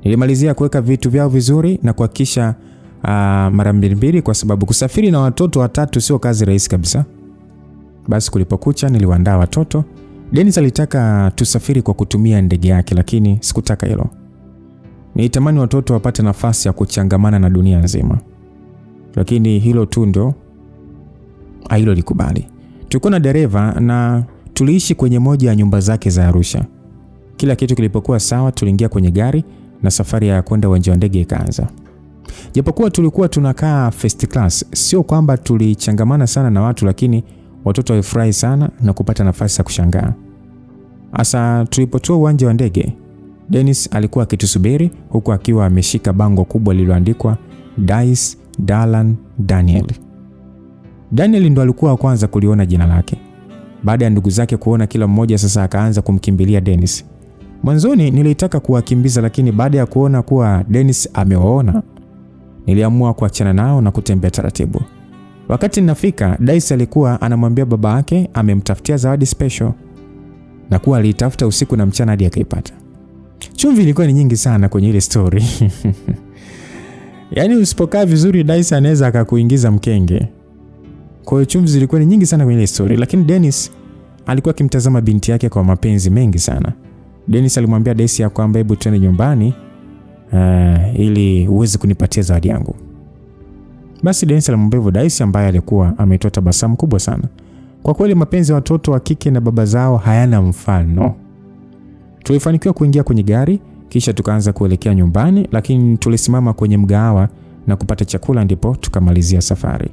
Nilimalizia kuweka vitu vyao vizuri na kuhakikisha mara mbili kwa sababu kusafiri na watoto watatu sio kazi rahisi kabisa. Basi kulipokucha niliwaandaa watoto. Dennis alitaka tusafiri kwa kutumia ndege yake, lakini sikutaka hilo. Nilitamani watoto wapate nafasi ya kuchangamana na dunia nzima. Lakini hilo tu ndio hilo likubali. Tulikuwa na dereva na tuliishi kwenye moja ya nyumba zake za Arusha. Kila kitu kilipokuwa sawa, tuliingia kwenye gari na safari ya kwenda uwanja wa ndege ikaanza. Japokuwa tulikuwa tunakaa first class, sio kwamba tulichangamana sana na watu, lakini watoto walifurahi sana na kupata nafasi ya kushangaa. Asa tulipotoa uwanja wa ndege, Dennis alikuwa akitusubiri huku akiwa ameshika bango kubwa lililoandikwa Dice Darlan Daniel. Daniel ndo alikuwa wa kwanza kuliona jina lake. Baada ya ndugu zake kuona kila mmoja, sasa akaanza kumkimbilia Dennis. Mwanzoni nilitaka kuwakimbiza, lakini baada ya kuona kuwa Dennis amewaona, niliamua kuachana nao na kutembea taratibu. Wakati ninafika, Dice alikuwa anamwambia baba yake amemtafutia zawadi special na kuwa alitafuta usiku na mchana hadi akaipata. Chumvi ilikuwa ni nyingi sana kwenye ile story. Yaani usipokaa vizuri Dice anaweza akakuingiza mkenge. Kwa hiyo chumvi zilikuwa ni nyingi sana kwenye ile story, lakini Dennis alikuwa akimtazama binti yake kwa mapenzi mengi sana. Dennis alimwambia Daisy ya kwamba hebu twende nyumbani ili uweze kunipatia zawadi yangu. Basi Dennis alimwambia hivyo Daisy, ambaye alikuwa ametoa tabasamu kubwa sana. Kwa kweli mapenzi ya watoto wa kike na baba zao hayana mfano. Tulifanikiwa kuingia kwenye gari kisha tukaanza kuelekea nyumbani, lakini tulisimama kwenye mgahawa na kupata chakula ndipo tukamalizia safari.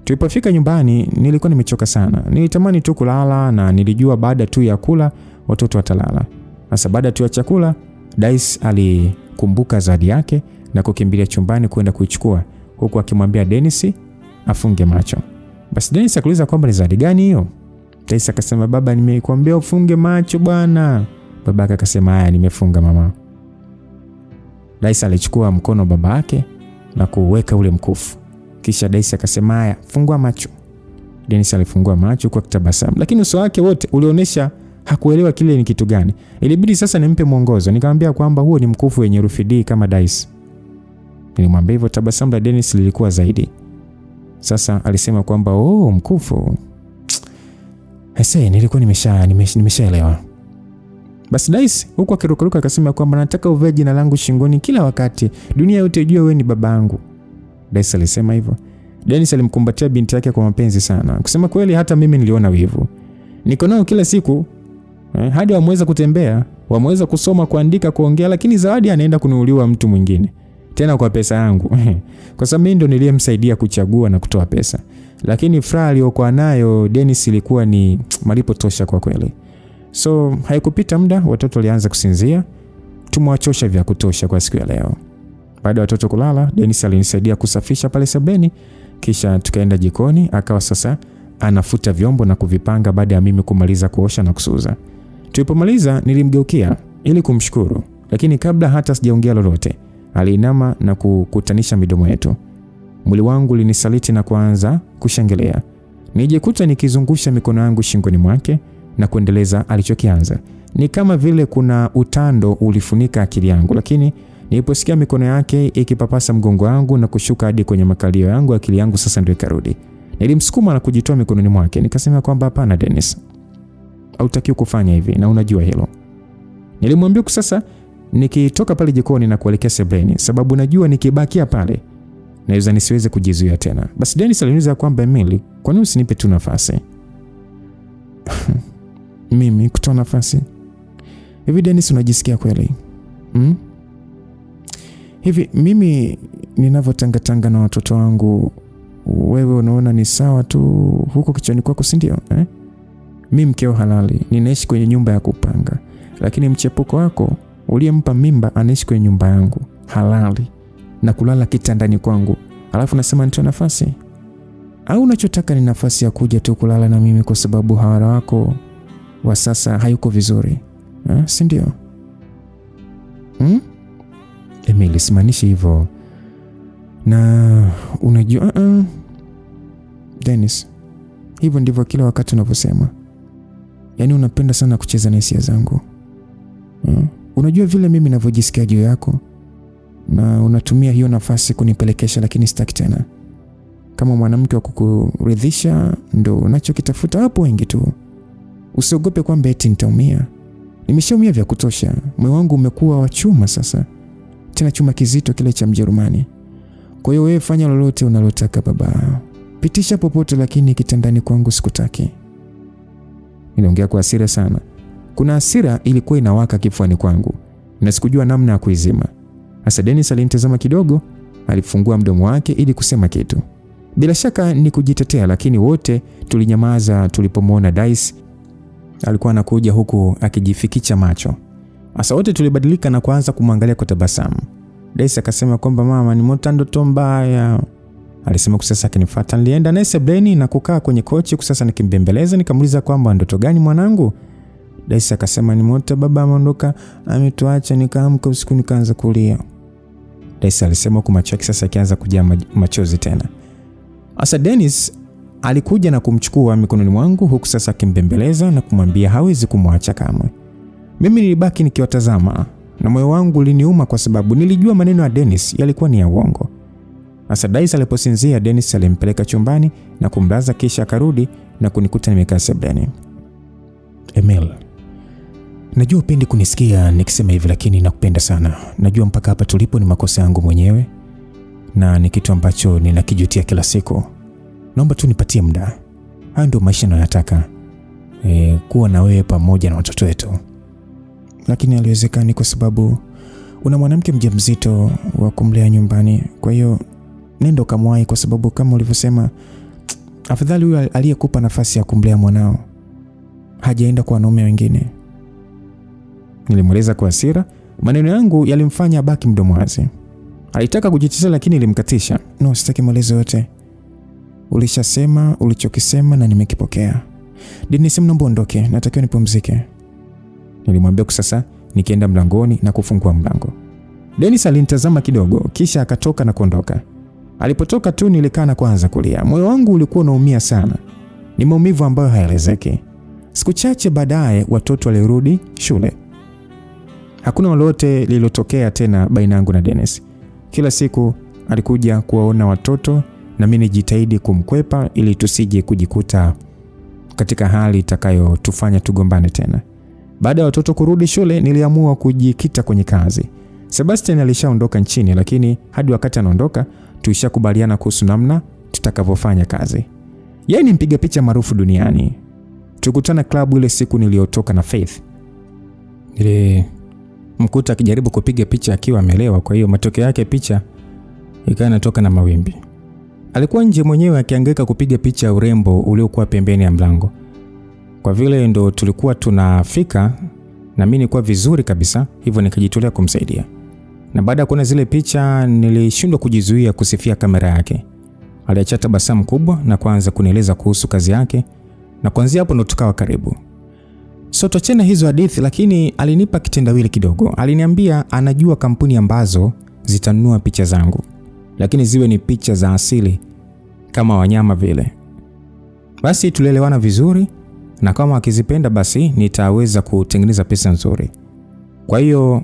Tulipofika nyumbani nilikuwa nimechoka sana. Nilitamani tu kulala na nilijua baada tu ya kula watoto watalala. Sasa baada tu ya chakula, Dice alikumbuka zawadi yake na kukimbilia chumbani kwenda kuichukua huku akimwambia Dennis afunge macho. Basi Dennis akauliza kwamba ni zawadi gani hiyo? Dice akasema baba, nimekuambia ufunge macho bwana. Babake akasema haya, nimefunga mama. Dice alichukua mkono baba yake na kuweka ule mkufu. Kisha Daisy akasema haya, fungua macho. Dennis alifungua macho kwa kutabasamu, lakini uso wake wote ulionyesha hakuelewa kile ni kitu gani. Ilibidi sasa nimpe mwongozo. Nikamwambia kwamba huo ni mkufu wenye herufi D kama Daisy. Nilimwambia hivyo, tabasamu la Dennis lilikuwa zaidi. Sasa alisema kwamba mkufu. Nilikuwa nimeshaelewa. Basi Daisy huko akirukaruka akasema kwamba nataka uvae jina langu shingoni kila wakati. Dunia yote ijue wewe ni babangu. Daisy alisema hivyo. Dennis alimkumbatia binti yake kwa mapenzi sana. Kusema kweli hata mimi niliona wivu. Niko nao kila siku. Hadi wameweza kutembea, wameweza kusoma, kuandika, kuongea, lakini zawadi anaenda kununuliwa mtu mwingine. Tena kwa pesa yangu. Kwa sababu mimi ndo niliyemsaidia kuchagua na kutoa pesa. Lakini furaha aliyokuwa nayo Dennis ilikuwa ni malipo tosha kwa kweli. So haikupita muda watoto walianza kusinzia. Tumewachosha vya kutosha kwa siku ya leo. Baada ya watoto kulala, Dennis alinisaidia kusafisha pale sebeni, kisha tukaenda jikoni, akawa sasa anafuta vyombo na kuvipanga baada ya mimi kumaliza kuosha na kusuza. Tulipomaliza nilimgeukia ili kumshukuru, lakini kabla hata sijaongea lolote, aliinama na kukutanisha midomo yetu. Mwili wangu ulinisaliti na kuanza kushangilia. Nijikuta nikizungusha mikono yangu shingoni mwake na kuendeleza alichokianza. Ni kama vile kuna utando ulifunika akili yangu, lakini niliposikia mikono yake ikipapasa mgongo wangu na kushuka hadi kwenye makalio yangu, akili yangu sasa ndio ikarudi. Nilimsukuma na kujitoa mikononi mwake. Nikasema kwamba hapana Dennis, hautakiwi kufanya hivi na unajua hilo. Nilimwambia sasa nikitoka pale jikoni na kuelekea sebuleni, sababu najua nikibakia pale naweza nisiweze kujizuia tena. Basi Dennis aliniuliza kwamba Emily, kwa nini usinipe tu nafasi? Mimi kutoa nafasi? Hivi Dennis, unajisikia kweli? Hivi mimi ninavyotangatanga na watoto wangu, wewe unaona ni sawa tu huko kichwani kwako, si ndio? Mimi mkeo halali, ninaishi kwenye nyumba ya kupanga, lakini mchepuko wako uliyempa mimba anaishi kwenye nyumba yangu halali na kulala kitandani kwangu, alafu nasema nitoe nafasi? Au unachotaka ni nafasi ya kuja tu kulala na mimi kwa sababu hawara wako wa sasa hayuko vizuri, si ndio? Emily, simaanishi hivyo. Na unajua Dennis, hivyo ndivyo kila wakati unavyosema. Yaani unapenda sana kucheza na hisia zangu. Unajua vile mimi ninavyojisikia juu yako, na unatumia hiyo nafasi kunipelekesha, lakini sitaki tena. Kama mwanamke wa kukuridhisha ndo unachokitafuta, hapo wengi tu. Usiogope kwamba eti nitaumia. Nimeshaumia vya kutosha. Moyo wangu umekuwa wa chuma sasa. Tena chuma kizito kile cha Mjerumani. Kwa hiyo wewe fanya lolote unalotaka baba. Pitisha popote, lakini kitandani kwangu sikutaki. Niliongea kwa hasira sana. Kuna hasira ilikuwa inawaka kifuani kwangu na sikujua namna ya kuizima. Hasa Dennis alinitazama kidogo, alifungua mdomo wake ili kusema kitu. Bila shaka ni kujitetea, lakini wote tulinyamaza tulipomwona Dice alikuwa anakuja huku akijifikicha macho. Hasa wote tulibadilika na kuanza kumwangalia kwa tabasamu. Dice akasema kwamba mama ni ndoto mbaya. Alisema kusasa akinifuata. Nilienda naye sebuleni na kukaa kwenye kochi kusasa nikimbembeleza, nikamuuliza kwamba ndoto gani mwanangu? Dice akasema ni baba ameondoka, ametuacha. Nikaamka usiku nikaanza kulia. Dice alisema huku macho yake sasa akianza kujaa machozi tena. Asa Dennis alikuja na kumchukua mikononi mwangu huku sasa akimbembeleza na kumwambia hawezi kumwacha kamwe. Mimi nilibaki nikiwatazama na moyo wangu uliniuma kwa sababu nilijua maneno ya Dennis yalikuwa ni ya uongo. Asa Dice aliposinzia, Dennis alimpeleka chumbani na kumlaza, kisha akarudi na kunikuta nimekaa sebuleni. Emil, najua upendi kunisikia nikisema hivi, lakini nakupenda sana. Najua mpaka hapa tulipo ni makosa yangu mwenyewe na ni kitu ambacho ninakijutia kila siku. Naomba tu nipatie muda. Hayo ndio maisha ninayotaka. Kuwa na wewe pamoja na watoto wetu. Lakini haliwezekani kwa sababu una mwanamke mjamzito wa kumlea nyumbani. Kwa hiyo nenda kamwai, kwa sababu kama ulivyosema, afadhali huyo aliyekupa nafasi ya kumlea mwanao hajaenda kwa wanaume wengine. Nilimweleza kwa hasira. Maneno yangu yalimfanya abaki mdomo wazi. Alitaka kujitetea lakini nilimkatisha. No, sitaki maelezo yote. Ulishasema ulichokisema na nimekipokea. Dennis, naomba ondoke, natakiwa nipumzike. Nilimwambia kusasa nikienda mlangoni na kufungua mlango. Dennis alinitazama kidogo kisha akatoka na kuondoka. Alipotoka tu nilikaa na kuanza kulia. Moyo wangu ulikuwa unaumia sana. Ni maumivu ambayo hayaelezeki. Siku chache baadaye watoto walirudi shule. Hakuna lolote lililotokea tena baina yangu na Dennis. Kila siku alikuja kuwaona watoto na mimi nijitahidi kumkwepa ili tusije kujikuta katika hali itakayotufanya tugombane tena. Baada ya watoto kurudi shule, niliamua kujikita kwenye kazi. Sebastian alishaondoka nchini, lakini hadi wakati anaondoka tulishakubaliana kuhusu namna tutakavyofanya kazi. Yeye ni mpiga picha maarufu duniani. Tukutana klabu ile siku niliyotoka na Faith. Nilimkuta akijaribu kupiga picha akiwa amelewa, kwa hiyo matokeo yake picha ikawa inatoka na mawimbi. Alikuwa nje mwenyewe akihangaika kupiga picha ya urembo uliokuwa pembeni ya mlango. Kwa vile ndo tulikuwa tunafika na mimi nilikuwa vizuri kabisa, hivyo nikajitolea kumsaidia. Na baada ya kuona zile picha nilishindwa kujizuia kusifia kamera yake. Aliacha tabasamu kubwa na kuanza kunieleza kuhusu kazi yake, na kuanzia hapo ndo tukawa karibu. Tuachane hizo hadithi, lakini alinipa kitendawili kidogo. Aliniambia anajua kampuni ambazo zitanunua picha zangu, lakini ziwe ni picha za asili kama wanyama vile. Basi tulielewana vizuri, na kama akizipenda basi nitaweza kutengeneza pesa nzuri. Kwa hiyo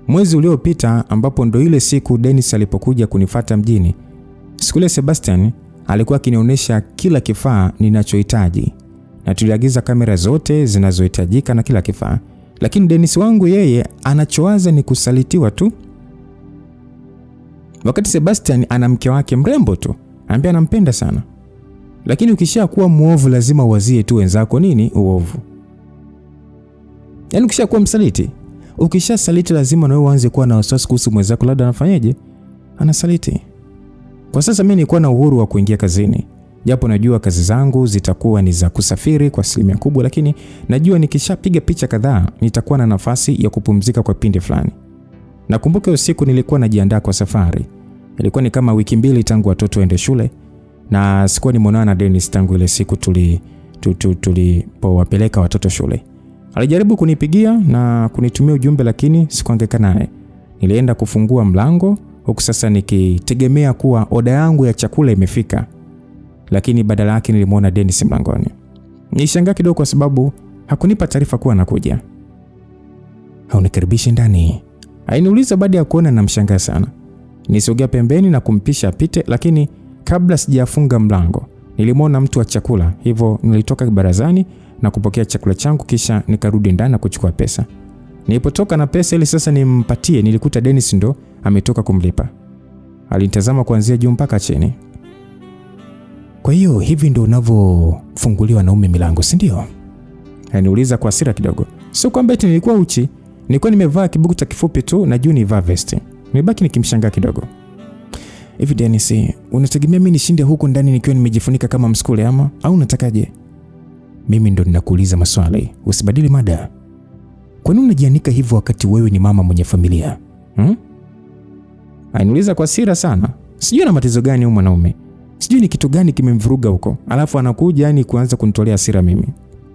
mwezi uliopita, ambapo ndo ile siku Dennis alipokuja kunifuata mjini, siku ile Sebastian alikuwa akinionyesha kila kifaa ninachohitaji na tuliagiza kamera zote zinazohitajika na kila kifaa. Lakini Dennis wangu yeye anachowaza ni kusalitiwa tu. Wakati Sebastian ana mke wake mrembo tu, ambaye anampenda sana. Lakini ukishakuwa muovu lazima uwazie tu wenzako nini uovu. Yaani ukishakuwa msaliti, ukishasaliti lazima na wewe uanze kuwa na wasiwasi kuhusu mwenzako labda anafanyaje? Anasaliti. Kwa sasa mimi nilikuwa na uhuru wa kuingia kazini. Japo najua kazi zangu zitakuwa ni za kusafiri kwa asilimia kubwa, lakini najua nikishapiga picha kadhaa nitakuwa na nafasi ya kupumzika kwa pindi fulani. Nakumbuka usiku nilikuwa najiandaa kwa safari. Ilikuwa ni kama wiki 2 tangu watoto waende shule na sikuwa nimeonana na Dennis tangu ile siku tulipowapeleka watoto shule. Alijaribu kunipigia na kunitumia ujumbe lakini sikuangeka naye. Nilienda kufungua mlango huku sasa nikitegemea kuwa oda yangu ya chakula imefika. Lakini badala yake nilimwona Dennis mlangoni. Nishangaa kidogo kwa sababu hakunipa taarifa kuwa anakuja. "Haunikaribishe ndani?" Aliniuliza baada ya kuona namshangaa sana. Nisogea pembeni na kumpisha apite, lakini kabla sijafunga mlango nilimwona mtu wa chakula. Hivyo nilitoka barazani na kupokea chakula changu kisha nikarudi ndani na kuchukua pesa. Nilipotoka na pesa ili sasa nimpatie, nilikuta Dennis ndo ametoka kumlipa. Alinitazama kuanzia juu mpaka chini. "Kwa hiyo hivi ndo unavyofunguliwa wanaume milango, si ndio?" Aliniuliza kwa hasira kidogo. Sio kwamba eti nilikuwa uchi, nilikuwa nimevaa kibuku kifupi tu na juu nivaa vesti. Nilibaki nikimshangaa kidogo. "Hivi Dennis, unategemea mimi nishinde huko ndani nikiwa nimejifunika kama mskule ama au unatakaje?" "Mimi ndo ninakuuliza maswali, usibadili mada. Kwa nini unajianika hivyo wakati wewe ni mama mwenye familia?" Aliniuliza kwa hasira sana. Sijui na matatizo gani huyu mwanaume. Sijui ni kitu gani kimemvuruga huko. Alafu anakuja yani kuanza kunitolea hasira mimi.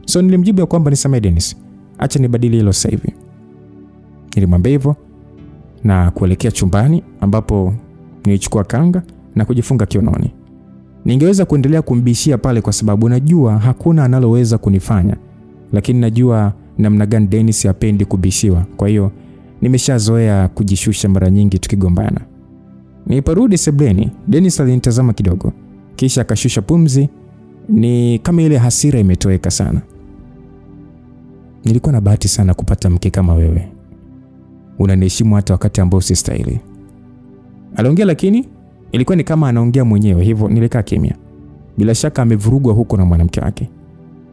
So nilimjibu ya kwamba nisamehe Dennis. Acha nibadili hilo sasa hivi. Nilimwambia hivyo na kuelekea chumbani ambapo nilichukua kanga na kujifunga kiunoni. Ningeweza kuendelea kumbishia pale kwa sababu najua hakuna analoweza kunifanya. Lakini najua namna gani Dennis hapendi kubishiwa. Kwa hiyo nimeshazoea kujishusha mara nyingi tukigombana. Niliporudi sebleni, Dennis alinitazama kidogo. Kisha akashusha pumzi, ni kama ile hasira imetoweka sana. "Nilikuwa na bahati sana kupata mke kama wewe. Unaniheshimu hata wakati ambao sistahili." Aliongea lakini ilikuwa ni kama anaongea mwenyewe, hivyo nilikaa kimya. Bila shaka amevurugwa huko na mwanamke wake.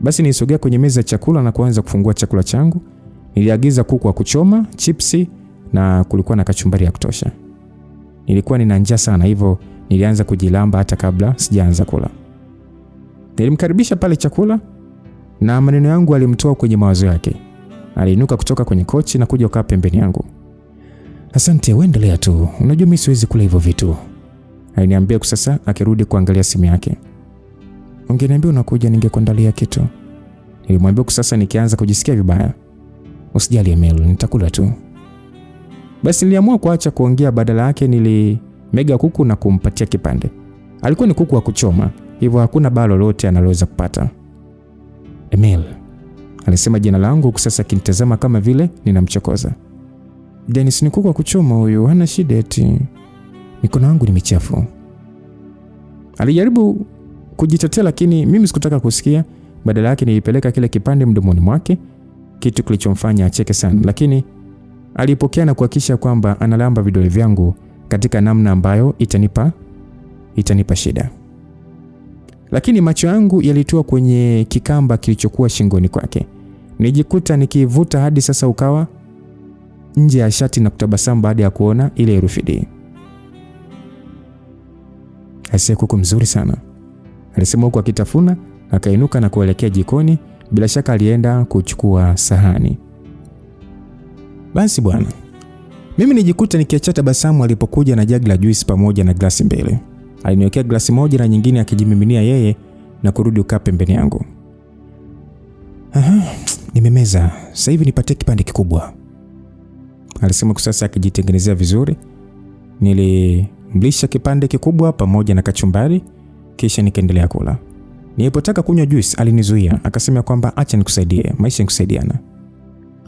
Basi nilisogea kwenye meza ya chakula na kuanza kufungua chakula changu. Niliagiza kuku wa kuchoma, chipsi na kulikuwa na kachumbari ya kutosha. Nilikuwa nina njaa sana, hivyo nilianza kujilamba hata kabla sijaanza kula. Nilimkaribisha pale chakula na maneno yangu alimtoa kwenye mawazo yake. Aliinuka kutoka kwenye kochi na kuja kukaa pembeni yangu. "Asante, uendelea tu. Unajua mimi siwezi kula hivyo vitu." Aliniambia sasa akirudi kuangalia simu yake. "Ungeniambia unakuja ningekuandalia kitu." Nilimwambia sasa nikianza kujisikia vibaya. "Usijali Emil, nitakula tu." Basi niliamua kuacha kuongea, badala yake nilimega kuku na kumpatia kipande. Alikuwa ni kuku wa kuchoma, hivyo hakuna baa lolote analoweza kupata. "Emil," alisema jina langu sasa akinitazama kama vile ninamchokoza. "Dennis ni kuku wa kuchoma huyu, hana shida eti. Mikono yangu ni michafu." Alijaribu kujitetea lakini mimi sikutaka kusikia. Badala yake nilipeleka kile kipande mdomoni mwake, kitu kilichomfanya acheke sana, lakini alipokea na kuhakikisha kwamba analamba vidole vyangu katika namna ambayo itanipa shida. Lakini macho yangu yalitua kwenye kikamba kilichokuwa shingoni kwake. Nijikuta nikivuta hadi sasa ukawa nje ya shati na kutabasamu baada ya kuona ile herufi D. "Aisee, kuku mzuri sana," alisema huku akitafuna. Akainuka na kuelekea jikoni. Bila shaka alienda kuchukua sahani. Basi bwana, mimi nijikuta nikiacha tabasamu alipokuja na jagi la juice pamoja na glasi mbili. Aliniwekea glasi moja na nyingine akijimiminia yeye na kurudi kukaa pembeni yangu. "Nimemeza, sasa hivi nipatie kipande kikubwa," alisema sasa akijitengenezea vizuri. Nilimlisha kipande kikubwa pamoja na kachumbari kisha nikaendelea kula. Nilipotaka kunywa juice alinizuia, akasema kwamba acha nikusaidie, maisha nikusaidiana.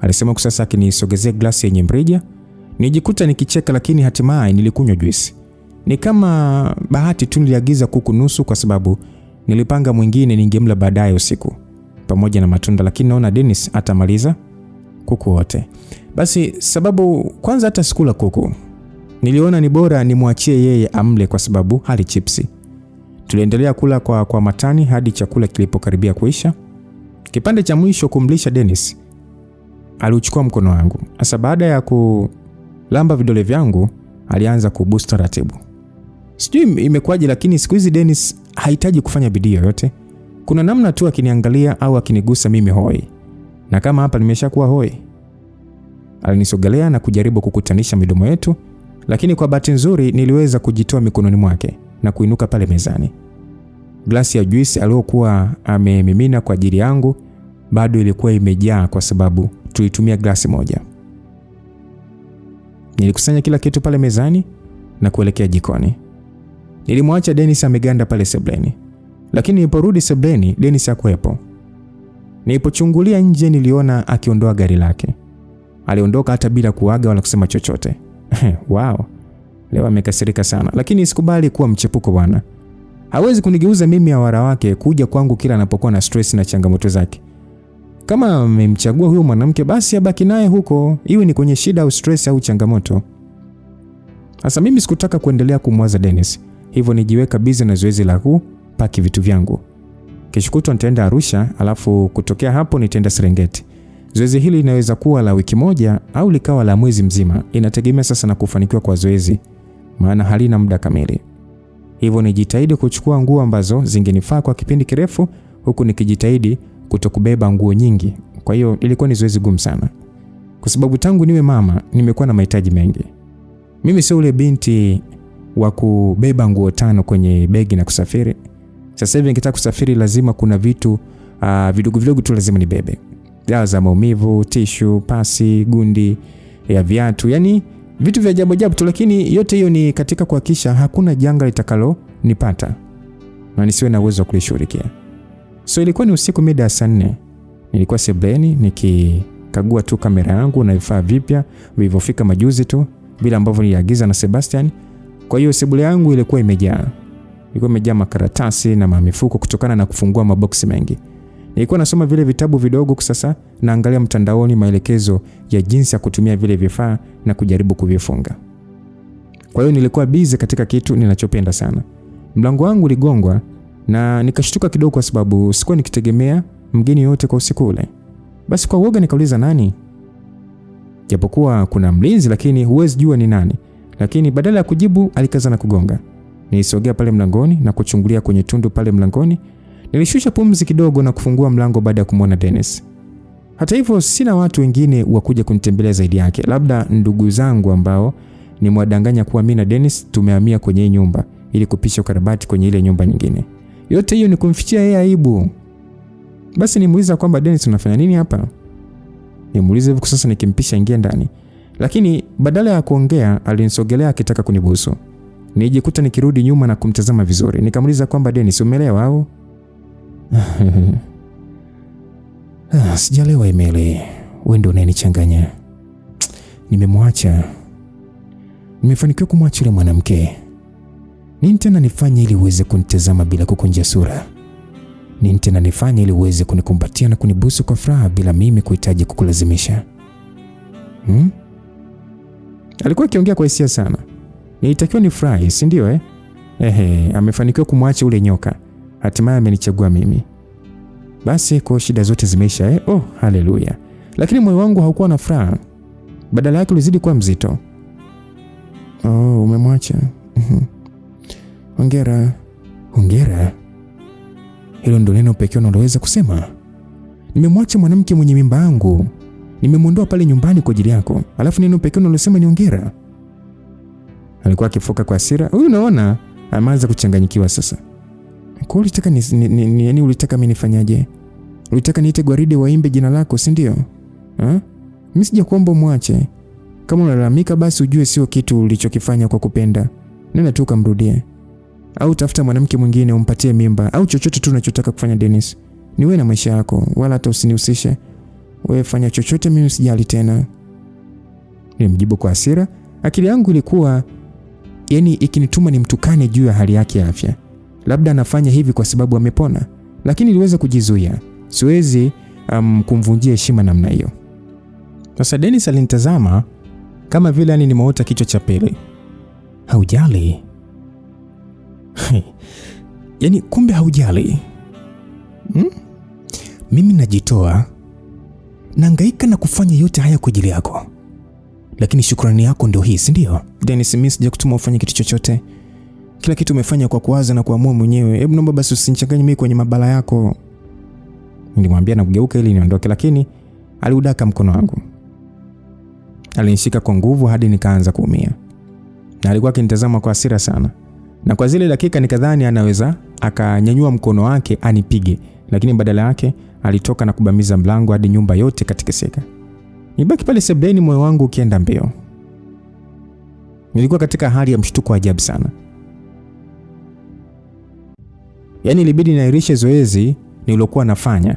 Alisema sasa akinisogezea glasi yenye mrija. Nijikuta nikicheka lakini hatimaye nilikunywa juice. Ni kama bahati tu niliagiza kuku nusu kwa sababu nilipanga mwingine ningemla baadaye usiku pamoja na matunda, lakini naona Dennis atamaliza kuku wote. Basi sababu kwanza hata sikula kuku. Niliona ni bora nimwachie yeye amle kwa sababu hali chipsi. Tuliendelea kula kwa matani hadi chakula kilipokaribia kuisha. Kipande cha mwisho kumlisha Dennis. aliuchukua mkono wangu. Sasa baada ya kulamba vidole vyangu, alianza kubusu taratibu. Sijui imekuwaje, lakini siku hizi Dennis hahitaji kufanya bidii yoyote. Kuna namna tu akiniangalia au akinigusa mimi hoi. Na kama hapa nimeshakuwa hoi. Alinisogelea na kujaribu kukutanisha midomo yetu, lakini kwa bahati nzuri niliweza kujitoa mikononi mwake na kuinuka pale mezani. Glasi ya juice aliyokuwa amemimina kwa ajili yangu bado ilikuwa imejaa kwa sababu tulitumia glasi moja. Nilikusanya kila kitu pale mezani na kuelekea jikoni. Nilimwacha Dennis ameganda pale sebleni. Lakini niliporudi sebleni, Dennis hakuwepo. Nilipochungulia nje niliona akiondoa gari lake. Aliondoka hata bila kuaga wala kusema chochote. Wow. Leo amekasirika sana, lakini sikubali kuwa mchepuko bwana. Hawezi kunigeuza mimi awara wake kuja kwangu kila anapokuwa na stress na changamoto zake. Kama amemchagua huyo mwanamke basi abaki naye huko, iwe ni kwenye shida au stress au changamoto. Sasa mimi sikutaka kuendelea kumwaza Dennis, hivyo nijiweka busy na zoezi la kupaki vitu vyangu. Kesho kutwa nitaenda Arusha, alafu kutokea hapo nitaenda Serengeti. Zoezi hili linaweza kuwa la wiki moja au likawa la mwezi mzima, inategemea sasa na kufanikiwa kwa zoezi, maana halina muda kamili. Hivyo nijitahidi kuchukua nguo ambazo zingenifaa kwa kipindi kirefu, huku nikijitahidi kutokubeba nguo nyingi. Kwa hiyo ilikuwa ni zoezi gumu sana, kwa sababu tangu niwe mama nimekuwa na mahitaji mengi. Mimi sio ule binti wa kubeba nguo 5 kwenye begi na kusafiri. Sasa hivi nikitaka kusafiri lazima kuna vitu vidogo vidogo tu lazima nibebe. Dawa za maumivu, tishu, pasi, gundi ya viatu, yani vitu vya ajabu ajabu tu, lakini yote hiyo ni katika kuhakikisha hakuna janga litakalo nipata na nisiwe na uwezo wa kulishughulikia. So ilikuwa ni usiku mida ya saa 4. Nilikuwa sebleni nikikagua tu kamera yangu na vifaa vipya vilivyofika majuzi tu, vile ambavyo niliagiza na Sebastian. Kwa hiyo sebule yangu ilikuwa imejaa makaratasi na mifuko kutokana na kufungua maboksi mengi. Nilikuwa nasoma vile vitabu vidogo, sasa naangalia mtandaoni maelekezo ya jinsi ya kutumia vile vifaa na kujaribu kuvifunga. Kwa hiyo nilikuwa busy katika kitu ninachopenda sana. Mlango wangu uligongwa na nikashtuka kidogo kwa sababu sikuwa nikitegemea mgeni yote kwa usiku ule. Basi kwa uoga nikauliza nani? Japokuwa kuna mlinzi lakini huwezi jua ni nani. Lakini badala ya kujibu alikaza na kugonga. Nilisogea pale mlangoni na kuchungulia kwenye tundu pale mlangoni. Nilishusha pumzi kidogo na kufungua mlango baada ya kumwona Dennis. Hata hivyo sina watu wengine wa kuja kunitembelea zaidi yake, labda ndugu zangu ambao nimwadanganya kuwa mimi na Dennis tumehamia kwenye nyumba ili kupisha ukarabati kwenye ile nyumba nyingine. Yote hiyo ni kumfichia yeye aibu. Basi nimuuliza kwamba Dennis unafanya nini hapa? Nimuuliza hivi sasa nikimpisha ingia ndani. Lakini badala ya kuongea alinisogelea akitaka kunibusu. Nijikuta nikirudi nyuma na kumtazama vizuri. Nikamuuliza kwamba Dennis umeelewa au? Sijalewa Emily. Wewe ndio unanichanganya. Nimemwacha. Nimefanikiwa kumwacha yule mwanamke. Nini tena nifanye ili uweze kunitazama bila kukunja sura? Nini tena nifanye ili uweze kunikumbatia na kunibusu kwa furaha bila mimi kuhitaji kukulazimisha? Alikuwa akiongea kwa hisia sana. Nilitakiwa nifurahi, si ndio amefanikiwa kumwacha ule nyoka. Hatimaye amenichagua mimi. Basi kwa shida zote zimeisha Oh, haleluya. Lakini moyo wangu haukuwa na furaha. Badala yake ulizidi kuwa mzito. Oh, umemwacha. Hongera. Hongera. Hilo ndio neno pekee unaloweza kusema. Nimemwacha mwanamke mwenye mimba yangu. Nimemuondoa pale nyumbani kwa ajili yako. Alafu neno pekee unalosema ni hongera. Alikuwa akifoka kwa hasira. Huyu unaona ameanza kuchanganyikiwa sasa. Kwa ulitaka yani ulitaka mimi nifanyaje? Ulitaka niite gwaride waimbe jina lako, si ndio? Mimi sijakuomba muache. Kama unalalamika basi ujue sio kitu ulichokifanya kwa kupenda. Nenda tu kamrudie. Au tafuta mwanamke mwingine umpatie mimba au chochote tu unachotaka kufanya Dennis. Ni wewe na maisha yako, wala hata usinihusishe. Wewe fanya chochote, mimi usijali tena. Nilimjibu kwa hasira. Akili yangu ilikuwa ikinituma nimtukane juu ya hali yake ya afya. Labda anafanya hivi kwa sababu amepona, lakini niliweza kujizuia. Siwezi kumvunjia heshima namna hiyo. Sasa Dennis alinitazama kama vile nimeota kichwa cha pili. Haujali? Kumbe haujali. Mimi najitoa. nahangaika na kufanya yote haya kwa ajili yako, lakini shukrani yako ndio hii, si ndio? Dennis, mimi sijakutuma ufanye kitu chochote. Kila kitu umefanya kwa kuwaza na kuamua mwenyewe. Hebu naomba basi usinichanganye mimi kwenye mabala yako. Nilimwambia na kugeuka ili niondoke, lakini aliudaka mkono wangu. Alinishika kwa nguvu hadi nikaanza kuumia. Na alikuwa akinitazama kwa hasira sana. Na kwa zile dakika nikadhani anaweza akanyanyua mkono wake anipige, lakini badala yake alitoka na kubamiza mlango hadi nyumba yote katikiseka. Nibaki pale sebuleni, moyo wangu ukienda mbio. Nilikuwa katika hali ya mshtuko wa ajabu sana. Yaani ilibidi nairishe zoezi nililokuwa nafanya.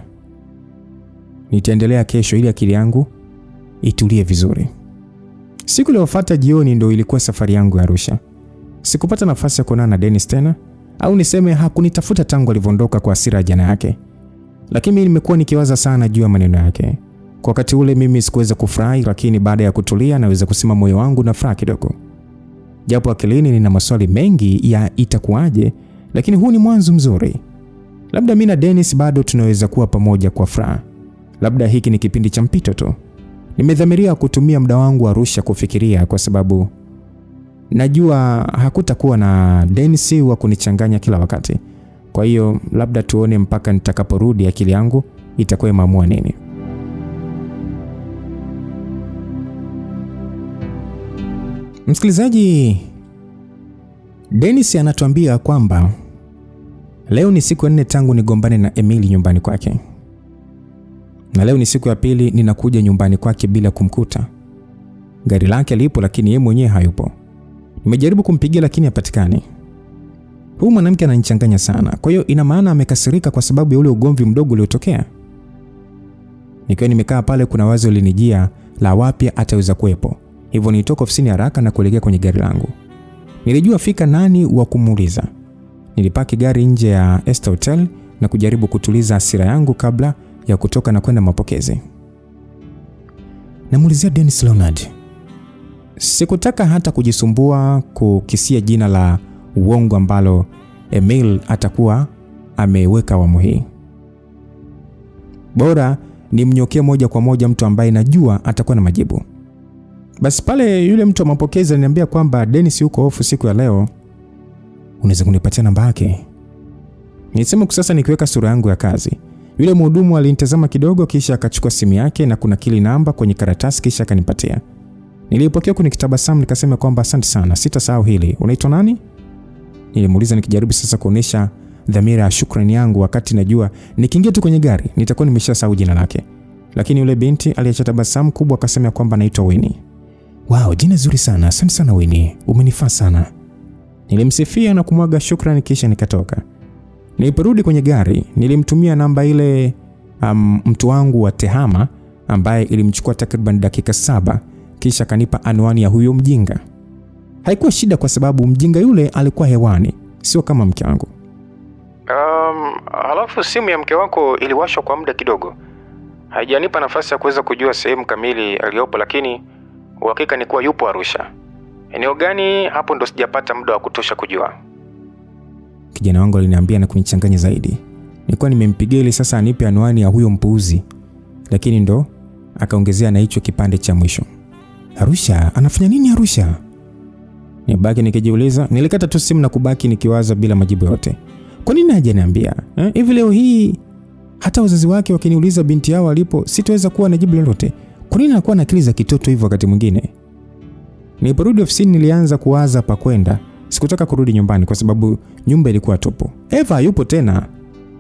Nitaendelea kesho ili akili yangu itulie vizuri. Siku iliyofuata jioni ndio ilikuwa safari yangu ya Arusha. Sikupata nafasi ya kuonana na Dennis tena, au niseme hakunitafuta tangu alivyoondoka kwa hasira jana yake. Lakini mimi nimekuwa nikiwaza sana juu ya maneno yake. Kwa wakati ule mimi sikuweza kufurahi, lakini baada ya kutulia naweza kusema moyo wangu na furaha kidogo. Japo akilini nina maswali mengi ya itakuwaje, lakini huu ni mwanzo mzuri. Labda mimi na Dennis bado tunaweza kuwa pamoja kwa furaha. Labda hiki ni kipindi cha mpito tu. Nimedhamiria kutumia muda wangu Arusha kufikiria, kwa sababu najua hakutakuwa na Dennis wa kunichanganya kila wakati. Kwa hiyo labda tuone mpaka nitakaporudi akili yangu itakuwa imeamua nini. Msikilizaji, Dennis anatuambia kwamba leo ni siku ya 4 tangu nigombane na Emily nyumbani kwake. Na leo ni siku ya pili ninakuja nyumbani kwake bila kumkuta. Gari lake lipo lakini yeye mwenyewe hayupo. Nimejaribu kumpigia lakini hapatikani. Huyu mwanamke ananichanganya sana. Kwa hiyo ina maana amekasirika kwa sababu ya ule ugomvi mdogo uliotokea. Nikiwa nimekaa pale, kuna wazo linijia la wapi ataweza kuepo. Hivyo nilitoka ofisini haraka na kuelekea kwenye gari langu. Nilijua fika nani wa kumuuliza. Nilipaki gari nje ya Esther Hotel na kujaribu kutuliza hasira yangu kabla ya kutoka na kwenda mapokezi. Namuulizia Dennis Leonard. Sikutaka hata kujisumbua kukisia jina la uongo ambalo Emil atakuwa ameweka awamu hii. Bora nimnyokee moja kwa moja mtu ambaye najua atakuwa na majibu. Basi pale yule mtu wa mapokezi aliniambia kwamba Dennis yuko off siku ya leo. Unaweza kunipatia namba yake? Nilisema kwa sasa nikiweka sura yangu ya kazi. Yule mhudumu alinitazama kidogo kisha akachukua simu yake na kunakili namba kwenye karatasi kisha akanipatia. Nilipokea kwa nikitabasamu nikasema kwamba asante sana, sitasahau hili. Unaitwa nani? Nilimuuliza nikijaribu sasa kuonesha dhamira ya shukrani yangu, wakati najua nikiingia tu kwenye gari nitakuwa nimeshasahau jina lake. Lakini yule binti aliacha tabasamu kubwa akasema kwamba anaitwa Winnie. Wow, jina zuri sana. Asante sana Winnie. Umenifaa sana. Nilimsifia na kumwaga shukrani kisha nikatoka. Niliporudi kwenye gari, nilimtumia namba ile mtu wangu wa Tehama ambaye ilimchukua takriban dakika 7 kisha kanipa anwani ya huyo mjinga. Haikuwa shida kwa sababu mjinga yule alikuwa hewani, sio kama mke wangu. Halafu simu ya mke wako iliwashwa kwa muda kidogo. Haijanipa nafasi ya kuweza kujua sehemu kamili aliyopo, lakini uhakika ni kuwa yupo Arusha. Eneo gani hapo ndo sijapata muda wa kutosha kujua. Kijana wangu aliniambia na kunichanganya zaidi. Nilikuwa nimempigia ili sasa anipe anwani ya huyo mpuuzi, lakini ndo akaongezea na hicho kipande cha mwisho. Arusha? Anafanya nini Arusha? Nibaki nikijiuliza. Nilikata tu simu na kubaki nikiwaza bila majibu yote. Kwa nini hajaniambia? Hivi leo hii hata wazazi wake wakiniuliza binti yao alipo sitaweza kuwa na jibu lolote. Kwa nini anakuwa na akili za kitoto hivyo wakati mwingine? Niliporudi ofisini nilianza kuwaza pa kwenda. Sikutaka kurudi nyumbani kwa sababu nyumba ilikuwa tupu. Eva yupo tena.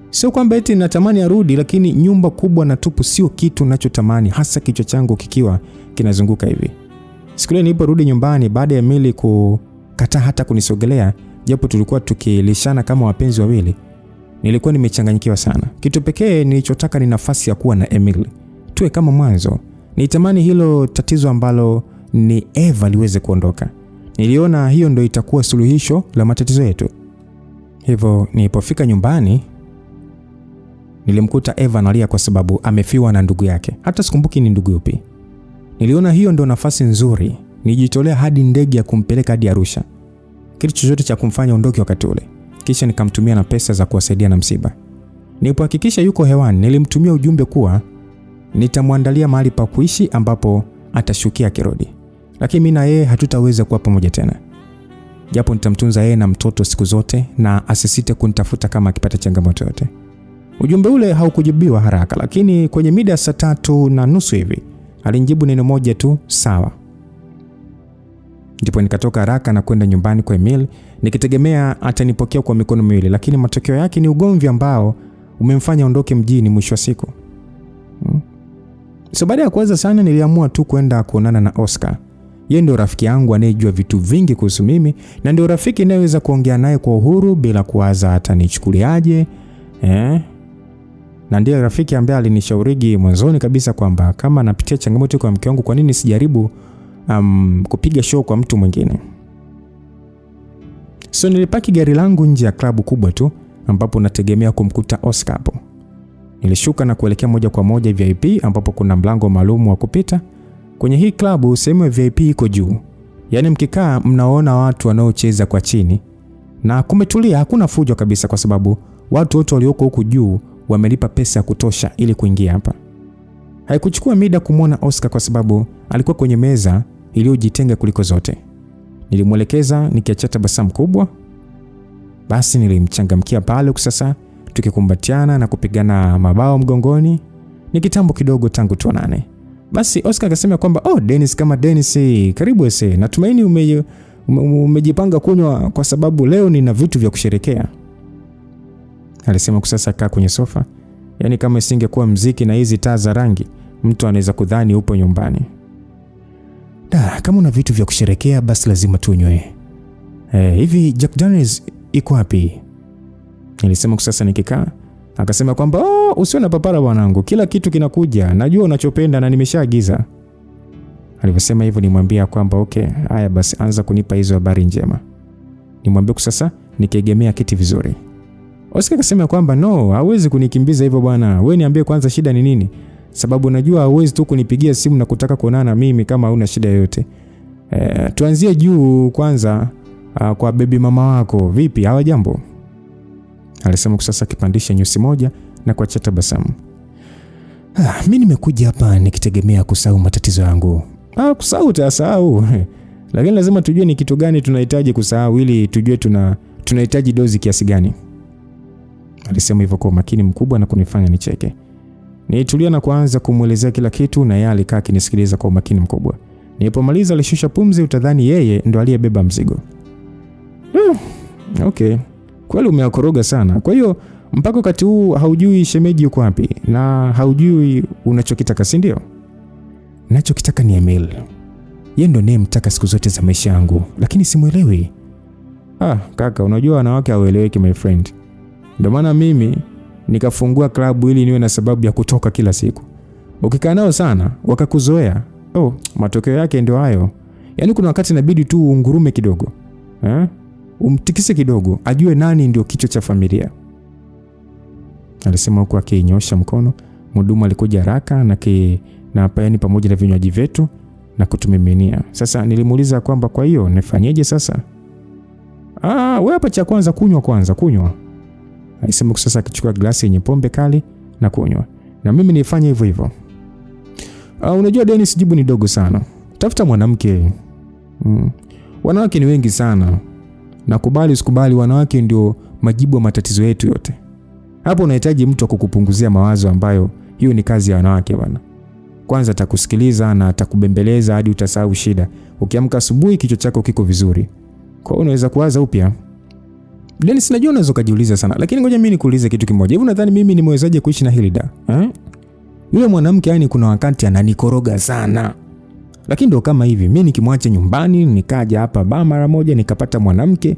Sio kwamba eti natamani arudi, lakini nyumba kubwa na tupu sio kitu ninachotamani, hasa kichwa changu kikiwa kinazunguka hivi. Siku ile niliporudi nyumbani baada ya Emily kukataa hata kunisogelea, japo tulikuwa tukilishana kama wapenzi wawili, nilikuwa nimechanganyikiwa sana. Kitu pekee nilichotaka ni nafasi ya kuwa na Emily. Tuwe kama mwanzo. Nitamani hilo tatizo ambalo ni Eva liweze kuondoka. Niliona hiyo ndio itakuwa suluhisho la matatizo yetu. Hivyo nilipofika nyumbani nilimkuta Eva analia kwa sababu amefiwa na ndugu yake. Hata sikumbuki ni ndugu yupi. Niliona hiyo ndio nafasi nzuri. Nijitolea hadi ndege ya kumpeleka hadi Arusha. Kitu chochote cha kumfanya ondoke wakati ule. Kisha nikamtumia na pesa za kuwasaidia na msiba. Nilipohakikisha yuko hewani, nilimtumia ujumbe kuwa nitamwandalia mahali pa kuishi ambapo atashukia kirudi. Lakini mimi na yeye hatutaweza kuwa pamoja tena. Japo nitamtunza yeye na mtoto siku zote na asisite kunitafuta kama akipata changamoto yote. Ujumbe ule haukujibiwa haraka, lakini kwenye mida saa 3:30 hivi alinijibu neno moja tu, sawa. Ndipo nikatoka haraka na kwenda nyumbani kwa Emil nikitegemea atanipokea kwa mikono miwili, lakini matokeo yake ni ugomvi ambao umemfanya ondoke mjini mwisho wa siku. So baada ya kuwaza sana niliamua tu kwenda kuonana na Oscar. Yeye ndio rafiki yangu anayejua vitu vingi kuhusu mimi na ndio rafiki ninayeweza kuongea naye kwa uhuru bila kuwaza atanichukuliaje. Na ndiye rafiki ambaye alinishaurigi mwanzoni kabisa kwamba kama napitia changamoto kwa mke wangu, kwa nini sijaribu kupiga show kwa mtu mwingine. So nilipaki gari langu nje ya klabu kubwa tu ambapo nategemea kumkuta Oscar hapo. Nilishuka na kuelekea moja kwa moja VIP ambapo kuna mlango maalum wa kupita. Kwenye hii klabu sehemu ya VIP iko juu. Yaani mkikaa mnaona watu wanaocheza kwa chini. Na kumetulia, hakuna fujo kabisa kwa sababu watu wote walioko huku juu wamelipa pesa ya kutosha ili kuingia hapa. Haikuchukua muda kumwona Oscar kwa sababu alikuwa kwenye meza iliyojitenga kuliko zote. Nilimwelekeza nikiacha tabasamu kubwa. Basi nilimchangamkia pale sasa tukikumbatiana na kupigana mabao mgongoni. Ni kitambo kidogo tangu tuonane. Basi Oscar akasema kwamba Dennis kama Dennis, karibu ese. Natumaini umejipanga kunywa kwa sababu leo nina vitu vya kusherekea. Alisema sasa kaa kwenye sofa. Yaani kama isingekuwa mziki na hizi taa za rangi, mtu anaweza kudhani upo nyumbani. Kama una vitu vya kusherekea basi lazima tunywe. Hivi Jack Daniels iko wapi? Nilisema sasa nikikaa. Akasema kwamba usiwe na papara bwanangu, kila kitu kinakuja, najua unachopenda na nimeshaagiza. Alivyosema hivyo nimwambia kwamba okay, haya basi anza kunipa hizo habari njema. Nimwambia sasa nikiegemea kiti vizuri. Oscar akasema kwamba no, hauwezi kunikimbiza hivyo bwana. Wewe niambie kwanza shida ni nini? Sababu najua hauwezi tu kunipigia simu na kutaka kuonana na mimi kama huna shida yoyote. Tuanzie juu kwanza, kwa baby mama wako. Vipi, hawa jambo? Alisema sasa kipandisha nyusi moja na kuacha tabasamu. Mimi nimekuja hapa nikitegemea kusahau matatizo yangu. Kusahau utasahau. Lakini lazima tujue ni kitu gani tunahitaji kusahau ili tujue tunahitaji dozi kiasi gani. Alisema hivyo kwa makini mkubwa na kunifanya nicheke. Nilitulia na kuanza kumuelezea kila kitu na yeye alikaa akinisikiliza kwa makini mkubwa. Nilipomaliza alishusha pumzi, utadhani yeye ndo aliyebeba mzigo. Okay. Kweli umeakoroga sana. Kwa hiyo mpaka wakati huu haujui shemeji yuko wapi na haujui unachokitaka, si ndio? Ninachokitaka ni Emil. Yeye ndo ninayemtaka siku zote za maisha yangu, lakini simuelewi. Kaka, unajua wanawake haueleweki my friend. Ndio maana mimi nikafungua klabu ili niwe na sababu ya kutoka kila siku. Ukikaa nao sana wakakuzoea, matokeo yake ndio hayo. Yaani kuna wakati inabidi tu uungurume kidogo. Umtikise kidogo, ajue nani ndio kichwa cha familia. Alisema huku akinyosha mkono. Mhudumu alikuja haraka na payani pamoja na vinywaji vyetu na kutumiminia. Sasa nilimuuliza kwamba kwa hiyo nifanyeje sasa? Wewe hapa cha kwanza kunywa. Alisema sasa akichukua glasi yenye pombe kali na kunywa. Na mimi nifanye hivyo hivyo. Unajua Dennis, jibu ni dogo sana. Tafuta mwanamke. Wanawake ni wengi sana. Nakubali usikubali, wanawake ndio majibu ya matatizo yetu yote. Hapo unahitaji mtu akukupunguzia mawazo, ambayo hiyo ni kazi ya wanawake bwana. Kwanza atakusikiliza na atakubembeleza hadi utasahau shida. Ukiamka asubuhi kichwa chako kiko vizuri. Kwa hiyo unaweza kuanza upya. Dennis, najua unaweza kujiuliza sana, lakini ngoja mimi nikuulize kitu kimoja. Hivi unadhani mimi nimewezaje kuishi na Hilda? Yule mwanamke yani kuna wakati ananikoroga sana. Lakini ndio kama hivi, mimi nikimwacha nyumbani, nikaja hapa mara moja nikapata mwanamke,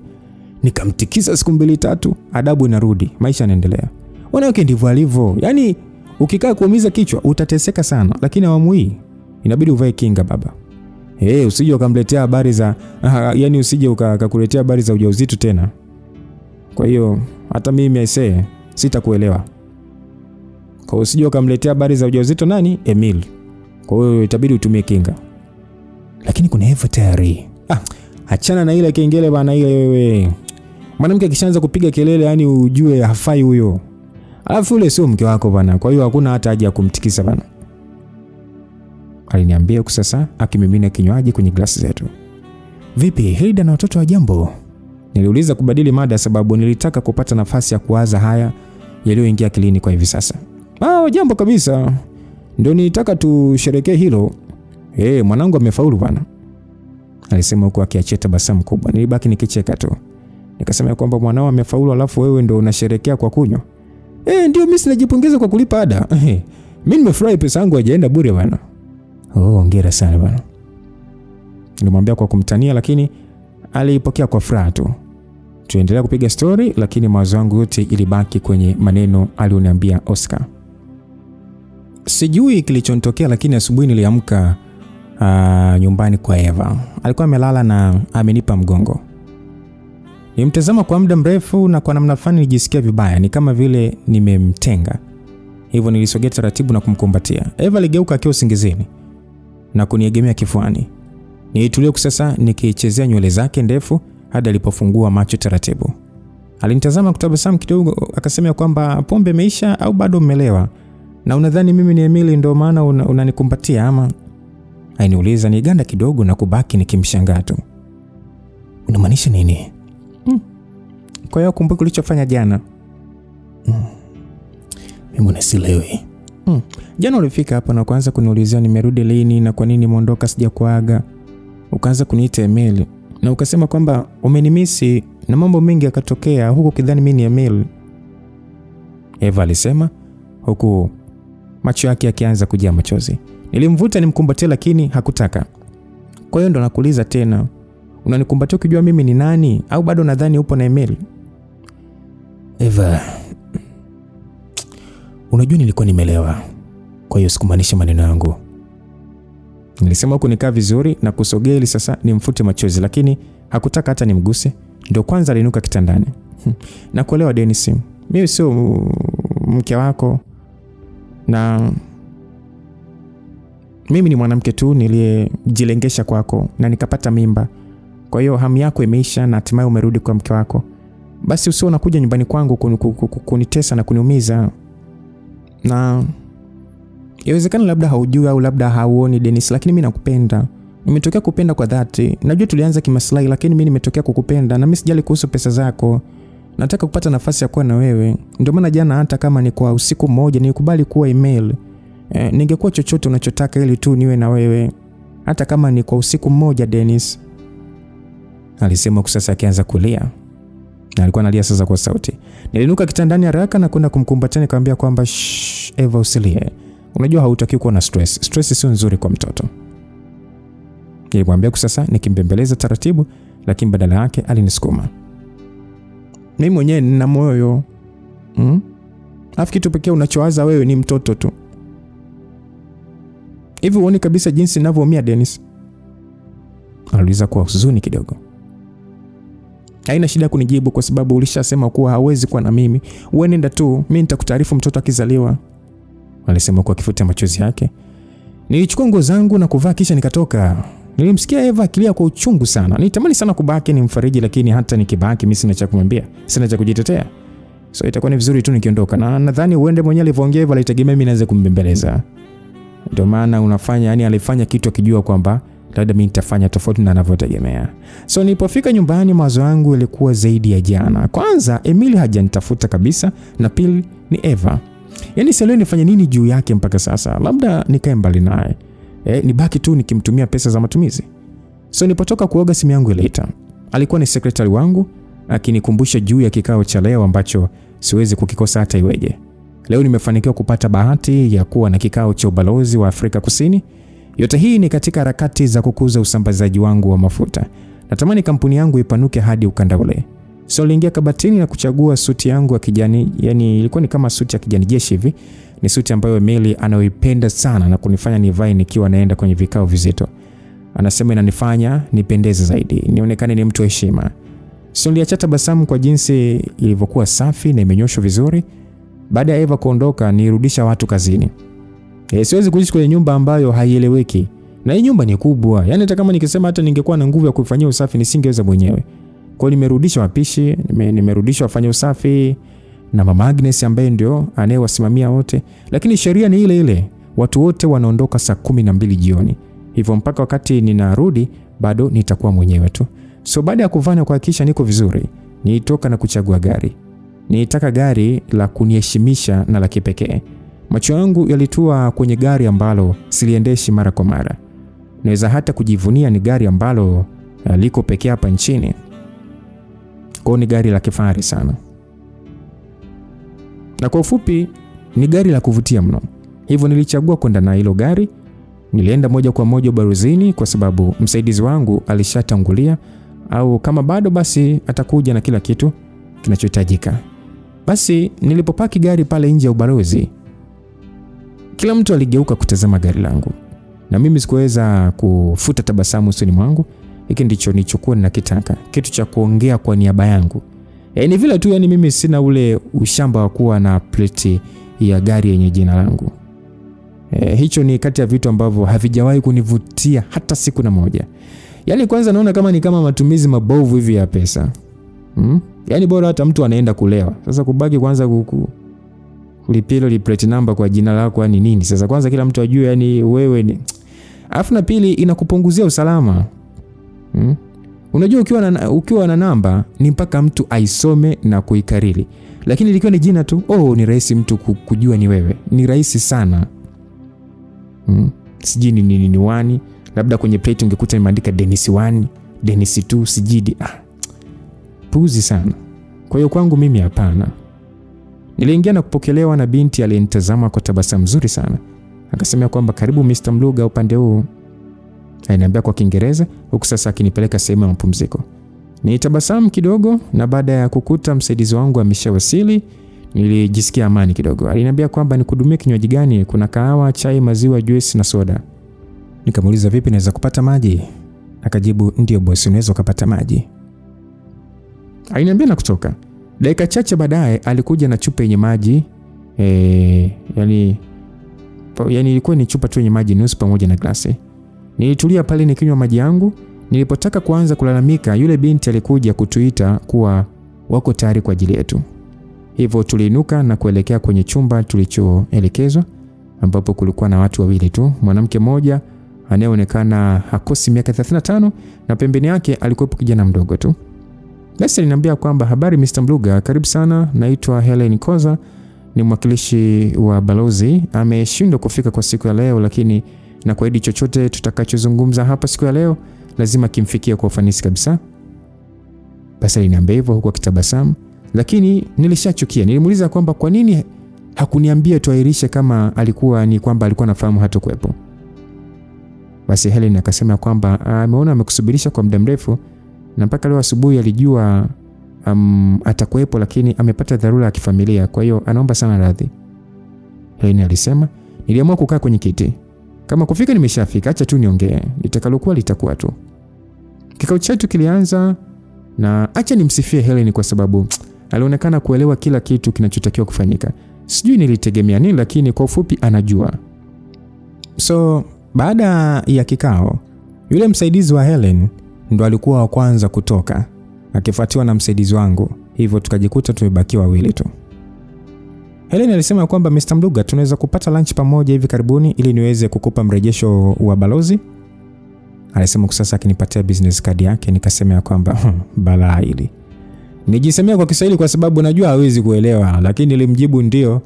nikamtikisa siku 2-3, adabu inarudi, maisha yanaendelea. Wanawake ndivyo alivyo. Yaani ukikaa kuumiza kichwa utateseka sana, lakini awamu hii inabidi uvae kinga baba. Usije ukamletea habari za yani usije ukakuletea habari za ujauzito tena. Kwa hiyo hata mimi aisee sitakuelewa. Kwa hiyo usije ukamletea habari za ujauzito nani? Emil. Kwa hiyo itabidi utumie kinga. Lakini kuna Eva tayari. Achana na ile kengele bana ile wewe. Mwanamke akishaanza kupiga kelele yani ujue hafai huyo. Alafu ule sio mke wako bana. Kwa hiyo hakuna hata haja ya kumtikisa bana. aliniambia huku sasa akimimina kinywaji kwenye glasi zetu. Vipi, Hilda na watoto wa jambo? Niliuliza kubadili mada sababu nilitaka kupata nafasi ya kuwaza haya yaliyoingia akilini kwa hivi sasa. Jambo kabisa. Ndio nilitaka tusherekee hilo. Mwanangu amefaulu bwana, alisema huku akiachia tabasamu kubwa. Nilibaki nikicheka tu. Nikasema kwamba mwanao amefaulu alafu wewe ndio unasherekea kwa kunywa. Ndio mimi sinajipongeza kwa kulipa ada. Mimi nimefurahi pesa yangu haijaenda bure bwana. Hongera sana bwana. Nilimwambia kwa kumtania, lakini alipokea kwa furaha tu. Tuendelea kupiga story, lakini mawazo yangu yote ilibaki kwenye maneno alioniambia Oscar. Sijui kilichonitokea, lakini asubuhi niliamka nyumbani kwa Eva. Alikuwa amelala na amenipa mgongo. Nilimtazama kwa muda mrefu na kwa namna fulani nijisikia vibaya, ni kama vile nimemtenga. Hivyo nilisogea taratibu na kumkumbatia. Eva aligeuka akiwa usingizini na kuniegemea kifuani. Nilitulia sasa nikichezea nywele zake ndefu hadi alipofungua macho taratibu. Alinitazama kutabasamu kidogo, akasema kwamba pombe imeisha au bado umelewa? Na unadhani mimi ni Emily ndio maana unanikumbatia ama? Ainiuliza. Niganda kidogo na kubaki nikimshangaa tu. Unamaanisha nini? Kwa hiyo kumbuka ulichofanya jana. Mimi nasielewi. Jana ulifika hapa na kuanza kuniulizia nimerudi lini na kwa nini nimeondoka sijakuaga. Ukaanza kuniita Emily na ukasema kwamba umenimisi na mambo mengi yakatokea huko kidhani mimi ni Emily. Eva alisema huku macho yake yakianza kujaa machozi. Nilimvuta nimkumbatie lakini hakutaka. Kwa hiyo ndo nakuuliza tena, unanikumbatia ukijua mimi ni nani au bado nadhani upo na Emily? Eva, unajua nilikuwa nimelewa. Kwa hiyo sikumaanisha maneno yangu. Nilisema huku nikaa vizuri na kusogea ili sasa nimfute machozi, lakini hakutaka hata nimguse. Ndio kwanza alinuka kitandani. Nakuelewa Dennis. Mimi sio mke wako na mimi ni mwanamke tu niliyejilengesha kwako na nikapata mimba. Kwa hiyo hamu yako imeisha na hatimaye umerudi kwa mke wako. Basi usio unakuja nyumbani kwangu kunitesa na kuniumiza. Na inawezekana labda haujui au labda hauoni Dennis, lakini mimi nakupenda. Nimetokea kupenda kwa dhati. Najua tulianza kimaslahi, lakini mimi nimetokea kukupenda na mimi sijali kuhusu pesa zako. Nataka kupata nafasi ya kuwa na wewe. Ndio maana jana hata kama ni kwa usiku mmoja nilikubali kuwa email. Ningekuwa chochote unachotaka ili tu niwe na wewe. Hata kama ni kwa usiku mmoja Dennis. Alisema sasa akianza kulia. Na alikuwa analia sasa kwa sauti. Nilinuka kitandani haraka na kwenda kumkumbatia nikamwambia kwamba Eva usilie. Unajua hautakiwi kuwa na stress. Stress sio nzuri kwa mtoto. Nilimwambia sasa nikimbembeleza taratibu, lakini badala yake alinisukuma. Mimi mwenyewe nina moyo. Afu kitu pekee unachowaza wewe ni mtoto tu. Hivi uone kabisa jinsi ninavyoumia Dennis? Aliuliza kwa huzuni kidogo. Haina shida kunijibu kwa sababu ulishasema kuwa hauwezi kuwa na mimi. Wewe nenda tu, mimi nitakutaarifu mtoto akizaliwa. Alisema kwa kifuta machozi yake. Nilichukua nguo zangu na kuvaa kisha nikatoka. Nilimsikia Eva akilia kwa uchungu sana. Nitamani sana kubaki nimfariji, lakini hata nikibaki mimi sina cha kumwambia, sina cha kujitetea. So itakuwa ni vizuri tu nikiondoka. Na nadhani uende mwenyewe alivyoongea Eva alitegemea mimi naweza kumbembeleza. Ndio maana unafanya, yani alifanya kitu akijua kwamba labda mimi nitafanya tofauti na anavyotegemea. So nilipofika nyumbani mawazo yangu yalikuwa zaidi ya jana. Kwanza Emily hajanitafuta kabisa na pili ni Eva. Yaani sielewi nifanye nini juu yake mpaka sasa. Labda nikae mbali naye. Nibaki tu nikimtumia pesa za matumizi. So nilipotoka kuoga simu yangu iliita. Alikuwa ni secretary wangu akinikumbusha juu ya kikao cha leo ambacho siwezi kukikosa hata iweje. Leo nimefanikiwa kupata bahati ya kuwa na kikao cha ubalozi wa Afrika Kusini. Yote hii ni katika harakati za kukuza usambazaji wangu wa mafuta. Natamani kampuni yangu ipanuke hadi ukanda ule. So niliingia kabatini na kuchagua suti yangu ya kijani, yani ilikuwa ni kama suti ya kijani jeshi hivi. Ni suti ambayo Emily anaoipenda sana na kunifanya nivae nikiwa naenda kwenye vikao vizito. Anasema inanifanya nipendeze zaidi, nionekane ni mtu wa heshima. So niliacha tabasamu kwa jinsi ilivyokuwa safi na imenyoshwa vizuri. Baada ya Eva kuondoka nirudisha watu kazini. Siwezi kuishi kwenye nyumba ambayo haieleweki. Na hii nyumba ni kubwa. Yaani hata kama nikisema hata ningekuwa na nguvu ya kufanyia usafi nisingeweza mwenyewe. Kwa hiyo nimerudisha wapishi, nimerudisha wafanya usafi na Mama Agnes ambaye ndio anayewasimamia wote. Lakini sheria ni ile ile. watu wote wanaondoka saa 12 jioni. Hivyo mpaka wakati ninarudi bado nitakuwa mwenyewe tu. So baada ya kufanya kuhakikisha niko vizuri, nilitoka na kuchagua gari. Nilitaka gari la kuniheshimisha na la kipekee. Macho yangu yalitua kwenye gari ambalo siliendeshi mara kwa mara. Naweza hata kujivunia ni gari ambalo liko pekee hapa nchini. Kwa ni gari la kifahari sana. Na kwa ufupi ni gari la kuvutia mno. Hivyo nilichagua kwenda na hilo gari. Nilienda moja kwa moja ubalozini kwa sababu msaidizi wangu alishatangulia, au kama bado basi atakuja na kila kitu kinachohitajika. Basi nilipopaki gari pale nje ya ubalozi, kila mtu aligeuka kutazama gari langu. Na mimi sikuweza kufuta tabasamu usoni mwangu. Hiki ndicho nilichokuwa ninakitaka, kitu cha kuongea kwa niaba yangu. Ni vile tu mimi sina ule ushamba wa kuwa na plate ya gari yenye jina langu. Hicho ni kati ya vitu ambavyo havijawahi kunivutia hata siku na moja. Kwanza naona kama ni kama matumizi mabovu hivi ya pesa. Bora hata mtu anaenda kulewa. Sasa kubaki kwanza kulipia ile plate number kwa jina lako ni nini? Sasa kwanza kila mtu ajue wewe ni. Alafu na pili inakupunguzia usalama. Unajua ukiwa na namba ni mpaka mtu aisome na kuikariri. Lakini likiwa ni jina tu, ni rahisi mtu kujua ni wewe. Ni rahisi sana. Sijui ni wani, labda kwenye plate ungekuta imeandika Dennis 1, Dennis 2, sijidi. Puzi sana. Kwa hiyo kwangu mimi hapana. Niliingia na kupokelewa na binti aliyenitazama kwa tabasamu nzuri sana. Akasema kwamba karibu Mr. Mluga upande huu. Aliniambia kwa Kiingereza huku sasa akinipeleka sehemu ya mapumziko. Nilitabasamu kidogo na baada ya kukuta msaidizi wangu ameshawasili, nilijisikia amani kidogo. Aliniambia kwamba nikudumie kinywaji gani, kuna kahawa, chai, maziwa, juice na soda. Nikamuuliza vipi naweza kupata maji? Akajibu ndio boss, unaweza kupata maji. Aliniambia na kutoka. Dakika chache baadaye alikuja na chupa yenye maji. Ilikuwa ni chupa tu yenye maji nusu pamoja na glasi. Nilitulia pale nikinywa maji yangu. Nilipotaka kuanza kulalamika, yule binti alikuja kutuita kuwa wako tayari kwa ajili yetu. Hivyo tuliinuka na kuelekea kwenye chumba tulichoelekezwa, ambapo kulikuwa na watu wawili tu. Mwanamke mmoja anayeonekana hakosi miaka 35 na pembeni yake alikuwepo kijana mdogo tu. Basi aliniambia kwamba habari Mr. Mluga, karibu sana, naitwa Helen Koza, ni mwakilishi wa balozi. Ameshindwa kufika kwa siku ya leo, lakini na kuahidi chochote tutakachozungumza hapa siku ya leo lazima kimfikie kwa ufanisi kabisa. Basi aliniambia hivyo huku akitabasamu, lakini nilishachukia. Nilimuuliza kwamba kwa nini hakuniambia tuahirishe kama alikuwa anafahamu hata kuwepo. Basi Helen akasema kwamba ameona amekusubirisha kwa muda mrefu na mpaka leo asubuhi alijua atakuwepo, lakini amepata dharura ya kifamilia, kwa hiyo anaomba sana radhi. Helen alisema. Niliamua kukaa kwenye kiti. Kama kufika nimeshafika, acha tu niongee, litakalokuwa litakuwa tu. Kikao chetu kilianza na acha nimsifie Helen kwa sababu alionekana kuelewa kila kitu kinachotakiwa kufanyika. Sijui nilitegemea nini, lakini kwa ufupi anajua. So baada ya kikao, yule msaidizi wa Helen ndo alikuwa wa kwanza kutoka, akifuatiwa na msaidizi wangu. Hivyo tukajikuta tumebakiwa wawili tu. Helen alisema kwamba Mr. Mluga, tunaweza kupata lunch pamoja hivi karibuni ili niweze kukupa mrejesho wa balozi. Alisema kwa sasa akinipatia business card yake. Nikasema kwamba balaa hili. Nijisemea kwa Kiswahili kwa sababu najua hawezi kuelewa, lakini nilimjibu ndio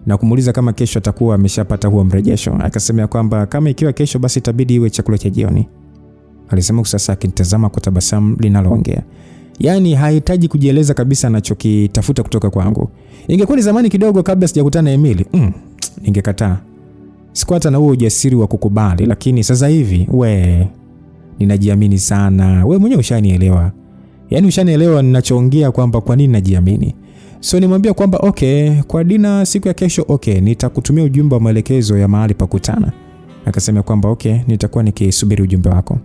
na kumuuliza kama kesho atakuwa ameshapata huo mrejesho. Akasema kwamba kama ikiwa kesho basi itabidi iwe chakula cha jioni. Alisema kwa sasa akinitazama kwa tabasamu linaloongea. Hahitaji kujieleza kabisa anachokitafuta kutoka kwangu. Ingekuwa ni zamani kidogo kabla sijakutana na Emily, ningekataa. Sikuwa hata na huo ujasiri wa kukubali, lakini sasa hivi ninajiamini sana. Mwenyewe ushanielewa. Ushanielewa ninachoongea kwamba kwa nini najiamini. So nimwambia kwamba kwa dina siku ya kesho nitakutumia ujumbe wa maelekezo ya mahali pa kukutana. Akasema kwamba nitakuwa nikisubiri ujumbe wako.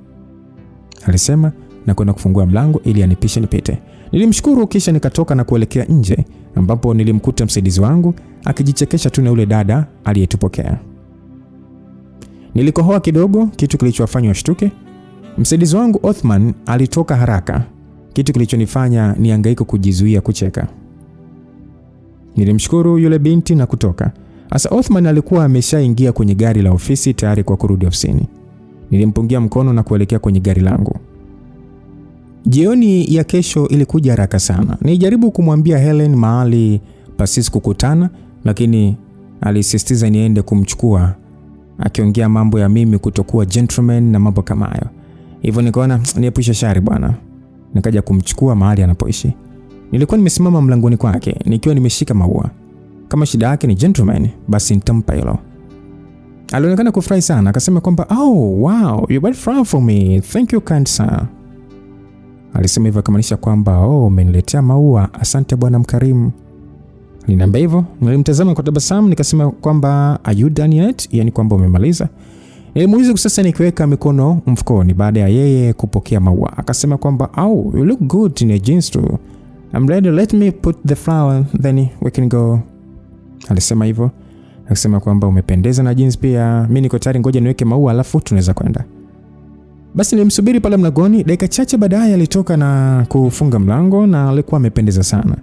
Alisema na kwenda kufungua mlango ili anipishe nipite. Nilimshukuru kisha nikatoka na kuelekea nje, ambapo nilimkuta msaidizi wangu akijichekesha tu na yule dada aliyetupokea. Nilikohoa kidogo, kitu kilichowafanya washtuke. Msaidizi wangu Othman alitoka haraka, kitu kilichonifanya nihangaike kujizuia kucheka. Nilimshukuru yule binti na kutoka. Asa Othman alikuwa ameshaingia kwenye gari la ofisi tayari kwa kurudi ofisini. Nilimpungia mkono na kuelekea kwenye gari langu. Jioni ya kesho ilikuja haraka sana. Nilijaribu kumwambia Helen mahali pa sisi kukutana, lakini alisisitiza niende kumchukua, akiongea mambo ya mimi kutokuwa gentleman na mambo kama hayo. Hivyo nikaona niepushe shari bwana. Nikaja kumchukua mahali anapoishi. Nilikuwa nimesimama mlangoni kwake nikiwa nimeshika maua. Kama shida yake ni gentleman, basi nitampa hilo. Alionekana kufurahi sana, akasema kwamba "Oh, wow, you bought flower for me. Thank you kind sir." Alisema hivyo akamaanisha kwamba umeniletea maua, asante bwana mkarimu. Niliambia hivyo, nilimtazama kwa tabasamu nikasema kwamba "Are you done yet?" Yani kwamba umemaliza. Nilimuuliza sasa nikiweka mikono mfukoni baada ya yeye kupokea maua. Akasema kwamba "Oh, you look good in your jeans too. I'm ready, let me put the flower then we can go." Alisema hivyo. Akasema kwamba umependeza na jeans pia. Mimi niko tayari, ngoja niweke maua alafu tunaweza kwenda. Basi nilimsubiri pale mlangoni. Dakika chache baadaye alitoka na kufunga mlango na alikuwa amependeza sana.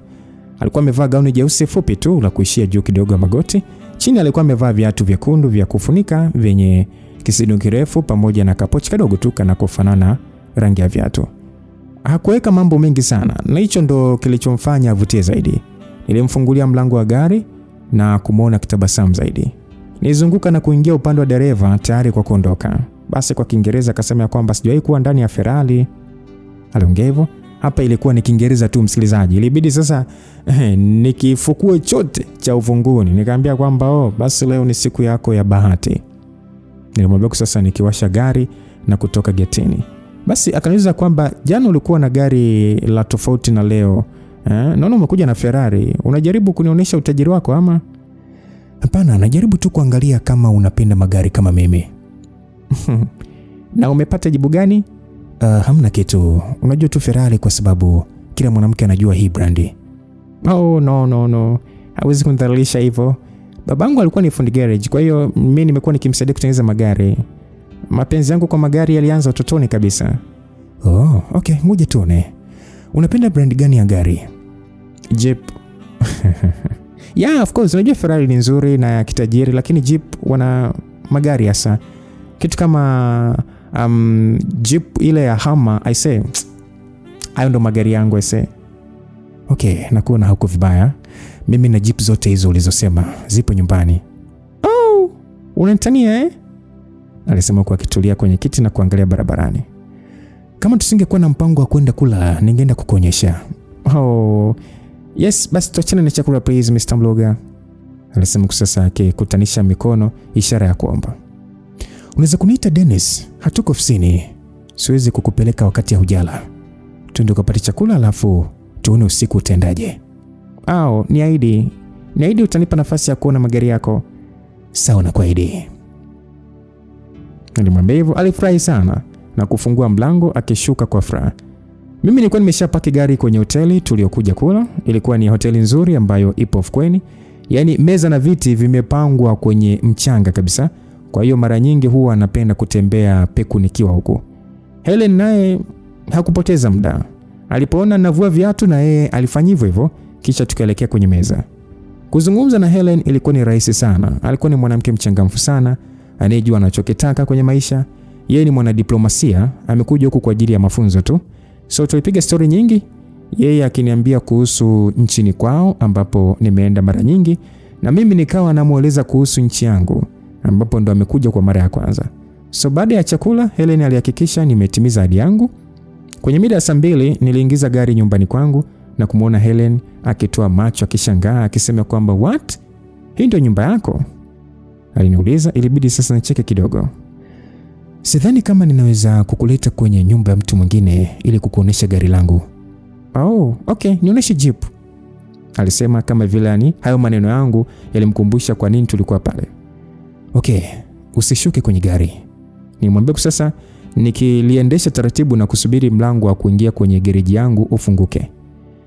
Alikuwa amevaa gauni jeusi fupi tu la kuishia juu kidogo ya magoti. Chini alikuwa amevaa viatu vyekundu vya kufunika vyenye kisido kirefu pamoja na kapochi kadogo tu kana kufanana rangi ya viatu. Hakuweka mambo mengi sana na hicho ndo kilichomfanya avutie zaidi. Nilimfungulia mlango wa gari na kumuona kitabasamu zaidi. Nilizunguka na kuingia upande wa dereva tayari kwa kuondoka. Basi kwa Kiingereza akasema kwamba sijawahi kuwa ndani ya Ferrari. Aliongea hivyo. Hapa ilikuwa ni Kiingereza tu msikilizaji. Ilibidi sasa nikifukue chote cha ufunguni. Nikamwambia kwamba basi leo ni siku yako ya bahati. Nilimwambia sasa nikiwasha gari na kutoka getini. Basi akaniuliza kwamba jana ulikuwa na gari la tofauti na leo. Naona umekuja na Ferrari. Unajaribu kunionyesha utajiri wako ama? Hapana, najaribu tu kuangalia kama unapenda magari kama mimi. Na umepata jibu gani? Hamna kitu. Unajua tu Ferrari kwa sababu kila mwanamke anajua hii brandi. Oh, no. Hawezi kunidhalilisha hivyo. Babangu alikuwa ni fundi garage, kwa hiyo mimi nimekuwa nikimsaidia kutengeneza magari. Mapenzi yangu kwa magari yalianza utotoni kabisa. Oh, okay, ngoja tuone. Unapenda brand gani ya gari? Jeep. Yeah, of course, unajua Ferrari ni nzuri na ya kitajiri, lakini Jeep wana magari hasa. Kitu kama Jeep ile ya Hummer, I say. Hayo ndo magari yangu I say. Okay, nakuona hauko vibaya. Mimi na Jeep zote hizo ulizosema zipo nyumbani. Oh, unanitania eh? Alisema kwa kitulia kwenye kiti na kuangalia barabarani. Kama tusingekuwa na mpango wa kwenda kula, ningeenda kukuonyesha. Oh, yes, basi tuachane na chakula please Mr. Mloga. Alisema sasa akikutanisha mikono ishara ya kuomba. Unaweza kuniita Dennis, hatuko ofisini. Siwezi kukupeleka wakati hujala. Twende ukapate chakula alafu tuone usiku utendaje. Niahidi utanipa nafasi ya kuona magari yako. Sawa na kuahidi. Nilimwambia hivyo. Alifurahi sana na kufungua mlango akishuka kwa furaha. Mimi nilikuwa nimeshapaki gari kwenye hoteli tuliokuja kula. Ilikuwa ni hoteli nzuri ambayo ipo ufukweni. Yaani meza na viti vimepangwa kwenye mchanga kabisa. Kwa hiyo mara nyingi huwa anapenda kutembea peku nikiwa huko. Helen naye hakupoteza muda. Alipoona navua viatu na yeye alifanya hivyo, kisha tukaelekea kwenye meza. Kuzungumza na Helen ilikuwa ni rahisi sana. Alikuwa ni mwanamke mchangamfu sana, anayejua anachokitaka kwenye maisha. Yeye ni mwanadiplomasia, amekuja huku kwa ajili ya mafunzo tu. So tulipiga story nyingi, yeye akiniambia kuhusu nchini kwao ambapo nimeenda mara nyingi, na mimi nikawa namueleza kuhusu nchi yangu ambapo ndo amekuja kwa mara ya kwanza. So baada ya chakula, Helen alihakikisha nimetimiza ahadi yangu. Kwenye mida ya saa 2 niliingiza gari nyumbani kwangu na kumuona Helen akitoa macho akishangaa akisema kwamba what? Hii ndio nyumba yako? Aliniuliza. Ilibidi sasa nicheke kidogo. Sidhani kama ninaweza kukuleta kwenye nyumba ya mtu mwingine ili kukuonesha gari langu. Oh, okay, nionyeshe Jeep. Alisema kama vile hayo maneno yangu yalimkumbusha kwa nini tulikuwa pale. Okay, usishuke kwenye gari. Nimwambia sasa nikiliendesha taratibu na kusubiri mlango wa kuingia kwenye gereji yangu ufunguke.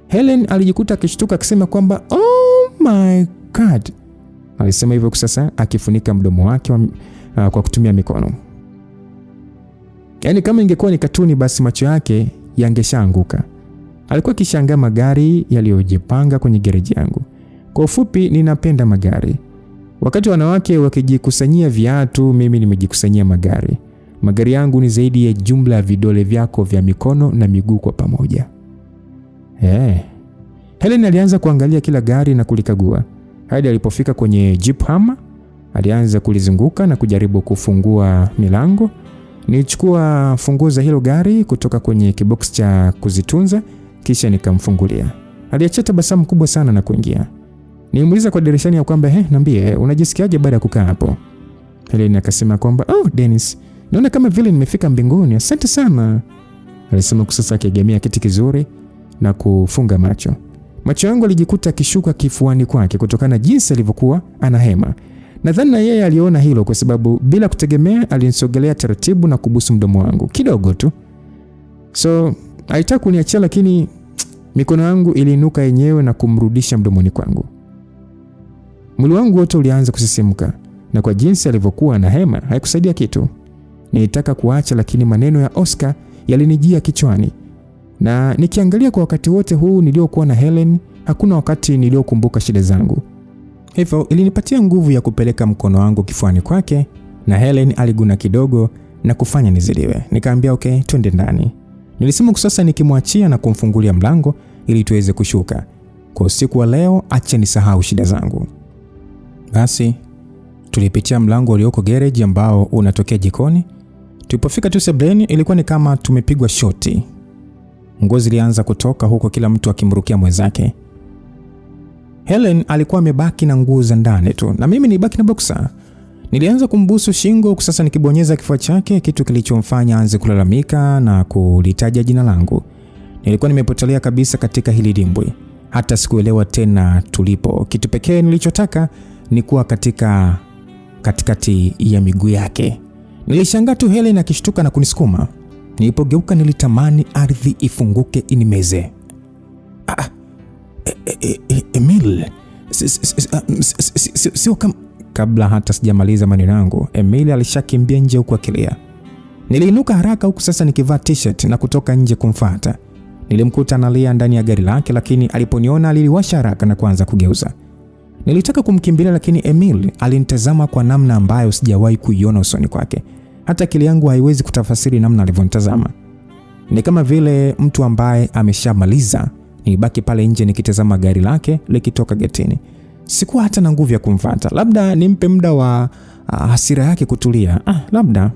Helen alijikuta akishtuka akisema kwamba oh my god. Alisema hivyo sasa akifunika mdomo wake kwa kutumia mikono. Yaani kama ingekuwa ni katuni basi macho yake yangeshaanguka. Alikuwa akishangaa magari yaliyojipanga kwenye gereji yangu. Kwa ufupi, ninapenda magari. Wakati wanawake wakijikusanyia viatu, mimi nimejikusanyia magari. Magari yangu ni zaidi ya jumla ya vidole vyako vya mikono na miguu kwa pamoja. Helen alianza kuangalia kila gari na kulikagua. Hadi alipofika kwenye Jeep Hummer, alianza kulizunguka na kujaribu kufungua milango. Nilichukua funguo za hilo gari kutoka kwenye kibox cha kuzitunza, kisha nikamfungulia. Aliacha tabasamu kubwa sana na kuingia. Nilimuuliza kwa dirishani ya kwamba, niambie, unajisikiaje baada ya kukaa hapo? Helen akasema kwamba, Dennis, naona kama vile nimefika mbinguni. Asante sana. Alisema kusasa akiegemea kiti kizuri na kufunga macho. Macho yangu alijikuta akishuka kifuani kwake kutokana na jinsi alivyokuwa anahema. Nadhani na yeye aliona hilo kwa sababu bila kutegemea alinisogelea taratibu na kubusu mdomo wangu kidogo tu. So, alitaka kuniachia lakini mikono yangu iliinuka yenyewe na kumrudisha mdomoni kwangu. Mwili wangu wote ulianza kusisimka na kwa jinsi alivyokuwa anahema haikusaidia kitu. Nilitaka kuacha lakini maneno ya Oscar yalinijia kichwani. Na nikiangalia kwa wakati wote huu niliokuwa na Helen, hakuna wakati niliokumbuka shida zangu. Hivyo ilinipatia nguvu ya kupeleka mkono wangu kifuani kwake na Helen aliguna kidogo na kufanya nizidiwe. Nikaambia okay, twende ndani. Nilisema sasa nikimwachia na kumfungulia mlango ili tuweze kushuka. Kwa usiku wa leo acha nisahau shida zangu. Basi tulipitia mlango ulioko garage ambao unatokea jikoni. Tulipofika tu sebuleni ilikuwa ni kama tumepigwa shoti. Nguo zilianza kutoka huko kila mtu akimrukia mwenzake. Helen alikuwa amebaki na nguo za ndani tu na mimi nilibaki na boxer. Nilianza kumbusu shingo sasa nikibonyeza kifua chake, kitu kilichomfanya aanze kulalamika na kulitaja jina langu. Nilikuwa nimepotelea kabisa katika hili dimbwi. Hata sikuelewa tena tulipo. Kitu pekee nilichotaka ni kuwa katikati ya miguu yake. Nilishangaa tu Helen akishtuka na kunisukuma. Nilipogeuka nilitamani ardhi ifunguke inimeze. Emil, sio kama... Kabla hata sijamaliza maneno yangu, Emil alishakimbia nje huko akilia. Niliinuka haraka huku sasa nikivaa t-shirt na kutoka nje kumfuata. Nilimkuta analia ndani ya gari lake, lakini aliponiona aliliwasha haraka na kuanza kugeuza. Nilitaka kumkimbilia lakini Emil alinitazama kwa namna ambayo sijawahi kuiona usoni kwake. Hata akili yangu haiwezi kutafasiri namna alivyonitazama. Ni kama vile mtu ambaye ameshamaliza. Nilibaki pale nje nikitazama gari lake likitoka getini. Sikuwa hata na nguvu ya kumfuata. Labda nimpe muda wa hasira yake kutulia. Labda.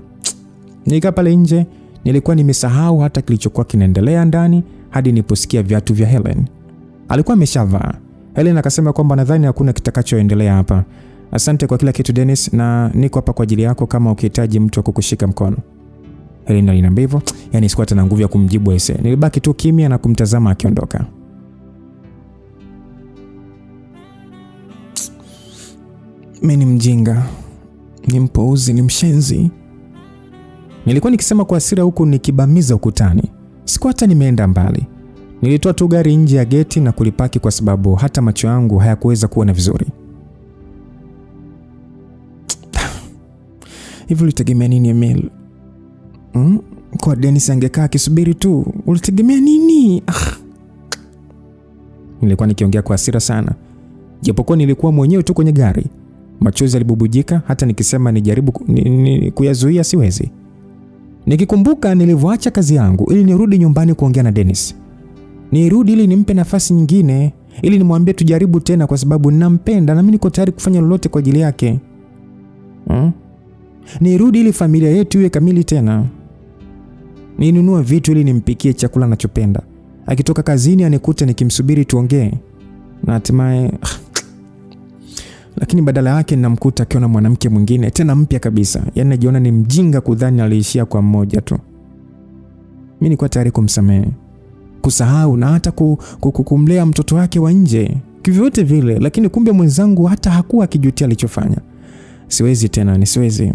Nilikaa pale nje, nilikuwa nimesahau hata kilichokuwa kinaendelea ndani hadi niliposikia viatu vya Helen. Alikuwa ameshavaa. Helen akasema kwamba nadhani hakuna kitakachoendelea hapa. Asante kwa kila kitu Dennis, na niko hapa kwa ajili yako kama ukihitaji mtu wa kukushika mkono. Helen aliniambia hivyo, yani sikuwa tena nguvu ya kumjibu aise. Nilibaki tu kimya na kumtazama akiondoka. Mimi ni mjinga, ni mpouzi, ni mshenzi. Nilikuwa nikisema kwa hasira huku nikibamiza ukutani. Sikuwa hata nimeenda mbali. Nilitoa tu gari nje ya geti na kulipaki kwa sababu hata macho yangu hayakuweza kuona vizuri. Hivi ulitegemea nini Emil? Kwa Dennis angekaa akisubiri tu. Ulitegemea nini? Nilikuwa nikiongea kwa hasira sana. Japokuwa nilikuwa mwenyewe tu kwenye gari. Machozi yalibubujika hata nikisema nijaribu kuyazuia siwezi. Nikikumbuka nilivyoacha kazi yangu ili nirudi nyumbani kuongea na Dennis. Nirudi ili nimpe nafasi nyingine, ili nimwambie tujaribu tena kwa sababu ninampenda na mimi niko tayari kufanya lolote kwa ajili yake. Nirudi ili familia yetu iwe kamili tena. Ninunue vitu ili nimpikie chakula anachopenda. Akitoka kazini anikute nikimsubiri tuongee. Na hatimaye lakini badala yake ninamkuta akiona mwanamke mwingine tena mpya kabisa. Yaani najiona ni mjinga kudhani aliishia kwa mmoja tu. Mimi nilikuwa tayari kumsamehe, kusahau na hata kumlea mtoto wake wa nje. Kivyote vile, lakini kumbe mwenzangu hata hakuwa akijutia alichofanya. Siwezi tena, nisiwezi.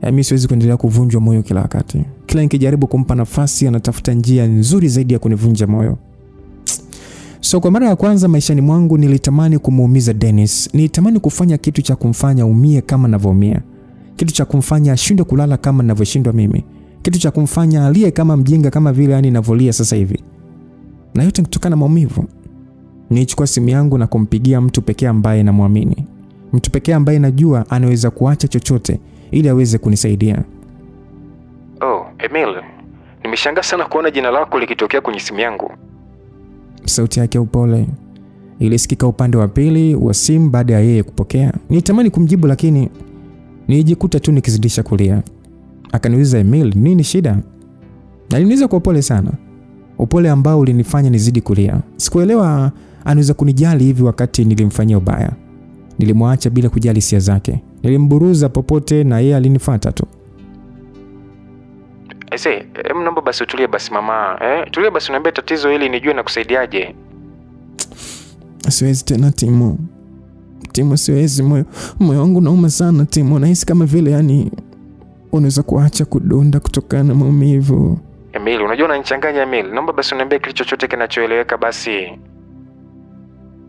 Mimi siwezi kuendelea kuvunjwa moyo kila wakati. Kila nikijaribu kumpa nafasi anatafuta njia nzuri zaidi ya kunivunja moyo. So kwa mara ya kwanza maishani mwangu nilitamani kumuumiza Dennis. Nilitamani kufanya kitu cha kumfanya umie kama ninavyoumia. Kitu cha kumfanya ashinde kulala kama ninavyoshindwa mimi. Kitu cha kumfanya alie kama mjinga kama vile yani ninavyolia sasa hivi. Na yote kutokana na maumivu. Nilichukua simu yangu na kumpigia mtu pekee ambaye namwamini. mtu pekee ambaye najua anaweza kuacha chochote ili aweze kunisaidia. Oh, Emil, nimeshangaa sana kuona jina lako likitokea kwenye simu yangu. Sauti yake upole ilisikika upande wa pili wa simu baada ya yeye kupokea. Nilitamani kumjibu lakini nilijikuta tu nikizidisha kulia. Akaniuliza, Emil, nini shida? Aliniuliza kwa upole sana. Upole ambao ulinifanya nizidi kulia. Sikuelewa anaweza kunijali hivi wakati nilimfanyia ubaya. Nilimwacha bila kujali hisia zake. Nilimburuza popote na yeye alinifuata tu. Naomba basi utulie basi mama. Tulia basi uniambie tatizo ili nijue na kusaidiaje. Siwezi tena Timo. Siwezi, moyo wangu unauma sana Timo. Nahisi kama vile unaweza kuacha kudunda kutokana na maumivu. Emil, unajua unanichanganya Emil. Naomba basi uniambie kile chochote kinachoeleweka basi.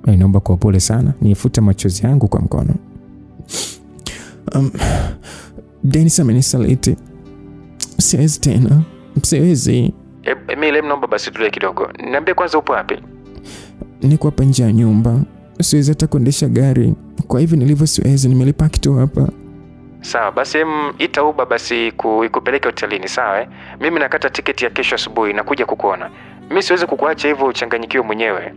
Naomba kwa pole sana. Nifuta machozi yangu kwa mkono. Dennis amenisaliti. Siwezi tena. Siwezi. Emil, naomba basi tulie kidogo. Niambie kwanza upo wapi? Niko hapa nje ya nyumba. Siwezi hata kuendesha gari. Kwa hivyo nilivyo siwezi, nimelipaki tu hapa. Sawa, basi ita Uber basi ikupeleke hotelini, sawa? Mimi nakata tiketi ya kesho asubuhi na kuja kukuona. Mimi siwezi kukuacha hivyo uchanganyikiwe mwenyewe.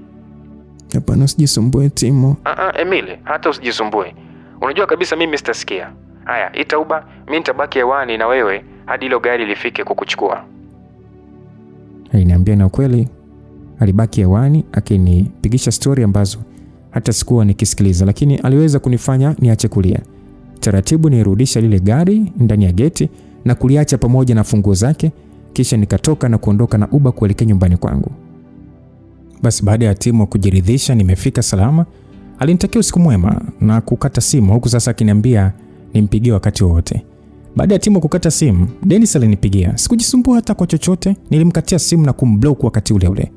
Hapana, usijisumbue Timo. Emil, hata usijisumbue. Unajua kabisa mimi sitasikia. Haya, ita Uber, mimi nitabaki hewani na wewe hadi ile gari lifike kukuchukua. Aliniambia na kweli. Alibaki hewani akinipigisha story ambazo hata sikuwa nikisikiliza, lakini aliweza kunifanya niache kulia. Taratibu nirudisha lile gari ndani ya geti na kuliacha pamoja na funguo zake, kisha nikatoka na kuondoka na Uber kuelekea nyumbani kwangu. Basi baada ya Timo kujiridhisha nimefika salama, alinitakia usiku mwema na kukata simu, huku sasa akiniambia nimpigie wakati wowote. Baada ya Timo kukata simu, Dennis alinipigia. Sikujisumbua hata kwa chochote, nilimkatia simu na kumblock wakati ule ule.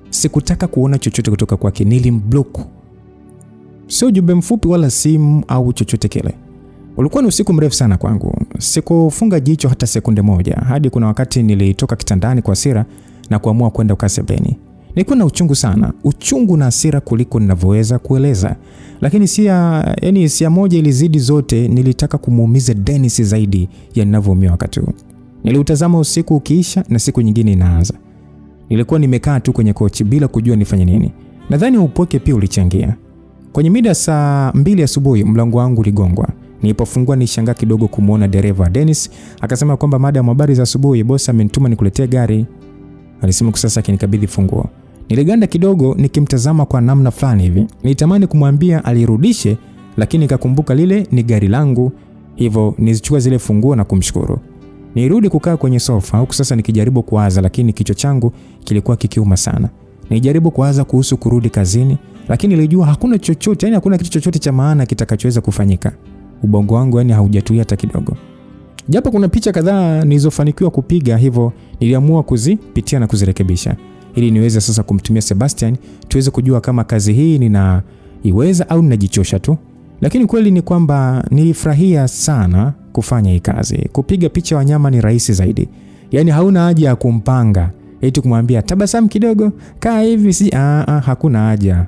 Sikutaka kuona chochote kutoka kwake, nilimblock. Sio ujumbe mfupi wala simu au chochote kile. Ulikuwa ni usiku mrefu sana kwangu. Sikufunga jicho hata sekunde moja, hadi kuna wakati nilitoka kitandani kwa hasira na kuamua kwenda ukasebeni. Nilikuwa na uchungu sana, uchungu na hasira kuliko ninavyoweza kueleza. Lakini hisia moja ilizidi zote, nilitaka kumuumiza Dennis zaidi ya ninavyoumia wakati huo. Niliutazama usiku ukiisha na siku nyingine inaanza. Nilikuwa nimekaa tu kwenye kochi bila kujua nifanye nini. Nadhani upweke pia ulichangia. Kwenye mida saa 2 asubuhi mlango wangu uligongwa. Nilipofungua nishangaa kidogo kumuona dereva Dennis. Akasema kwamba madam, habari za asubuhi, boss amenituma nikuletee gari. Alisema kwa sasa akinikabidhi funguo. Niliganda kidogo nikimtazama kwa namna fulani hivi. Nilitamani kumwambia alirudishe, lakini nikakumbuka lile ni gari langu, hivyo nizichukua zile funguo na kumshukuru. Nirudi kukaa kwenye sofa huku sasa nikijaribu kuwaza, lakini kichwa changu kilikuwa kikiuma sana. Nilijaribu kuwaza kuhusu kurudi kazini, lakini nilijua hakuna chochote, hakuna kitu chochote cha maana kitakachoweza kufanyika. Ubongo wangu haujatulia hata kidogo. Japo kuna picha kadhaa nilizofanikiwa kupiga, hivyo niliamua kuzipitia na kuzirekebisha ili niweze sasa kumtumia Sebastian tuweze kujua kama kazi hii ninaiweza au ninajichosha tu. Lakini kweli ni kwamba nilifurahia sana kufanya hii kazi. Kupiga picha wanyama ni rahisi zaidi. Hauna haja ya kumpanga eti kumwambia tabasamu kidogo, kaa hivi, hakuna haja.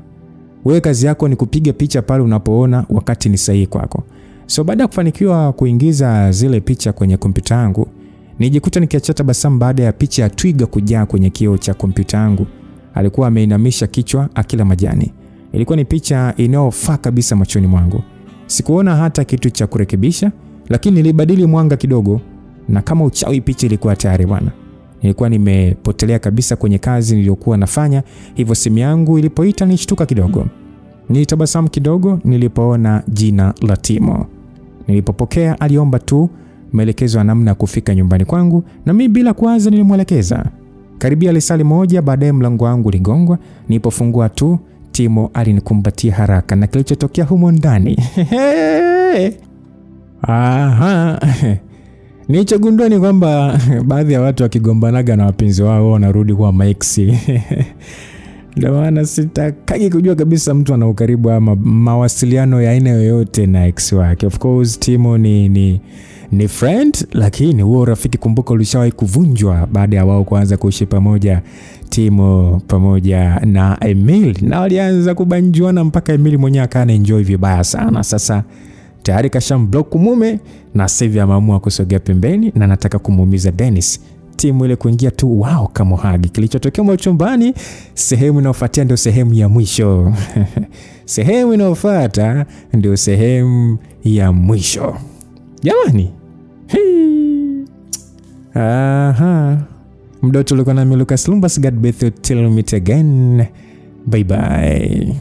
Wewe kazi yako ni kupiga picha pale unapoona wakati ni sahihi kwako. So baada ya kufanikiwa kuingiza zile picha kwenye kompyuta yangu, nijikuta nikiacha tabasamu baada ya picha ya twiga kujaa kwenye kioo cha kompyuta yangu. Alikuwa ameinamisha kichwa akila majani. Ilikuwa ni picha inayofaa kabisa machoni mwangu. Sikuona hata kitu cha kurekebisha, lakini nilibadili mwanga kidogo na kama uchawi picha ilikuwa tayari bwana. Nilikuwa nimepotelea kabisa kwenye kazi niliyokuwa nafanya, hivyo simu yangu ilipoita nilishtuka kidogo. Nilitabasamu kidogo nilipoona jina la Timo. Nilipopokea aliomba tu maelekezo ya namna ya kufika nyumbani kwangu na mimi bila kuanza nilimwelekeza. Karibia lisali moja baadaye mlango wangu uligongwa. Nilipofungua tu Timo alinikumbatia haraka na kilichotokea humo ndani. Nilichogundua ni kwamba baadhi ya watu wakigombanaga na wapenzi wao wanarudi kuwa maeksi. Ndio maana sitakagi kujua kabisa mtu ana ukaribu ama mawasiliano ya aina yoyote na ex wake. Of course Timo ni friend, lakini huo rafiki kumbuka ulishawahi kuvunjwa baada ya wao kuanza kuishi pamoja. Timo pamoja na Emil, na walianza kubanjuana mpaka Emil mwenyewe akaana enjoy vibaya sana. Sasa tayari kashamblock mume na sasa ameamua kusogea pembeni na anataka kumuumiza Dennis. Timo ile kuingia tu wao kama hagi. Kilichotokea mwa chumbani, sehemu inayofuatia ndio sehemu ya mwisho. Sehemu inayofuata ndio sehemu ya mwisho. Jamani. Aha. Mdoto ulikuwa na Lucas Lumbas. God bless you till we meet again. Bye bye.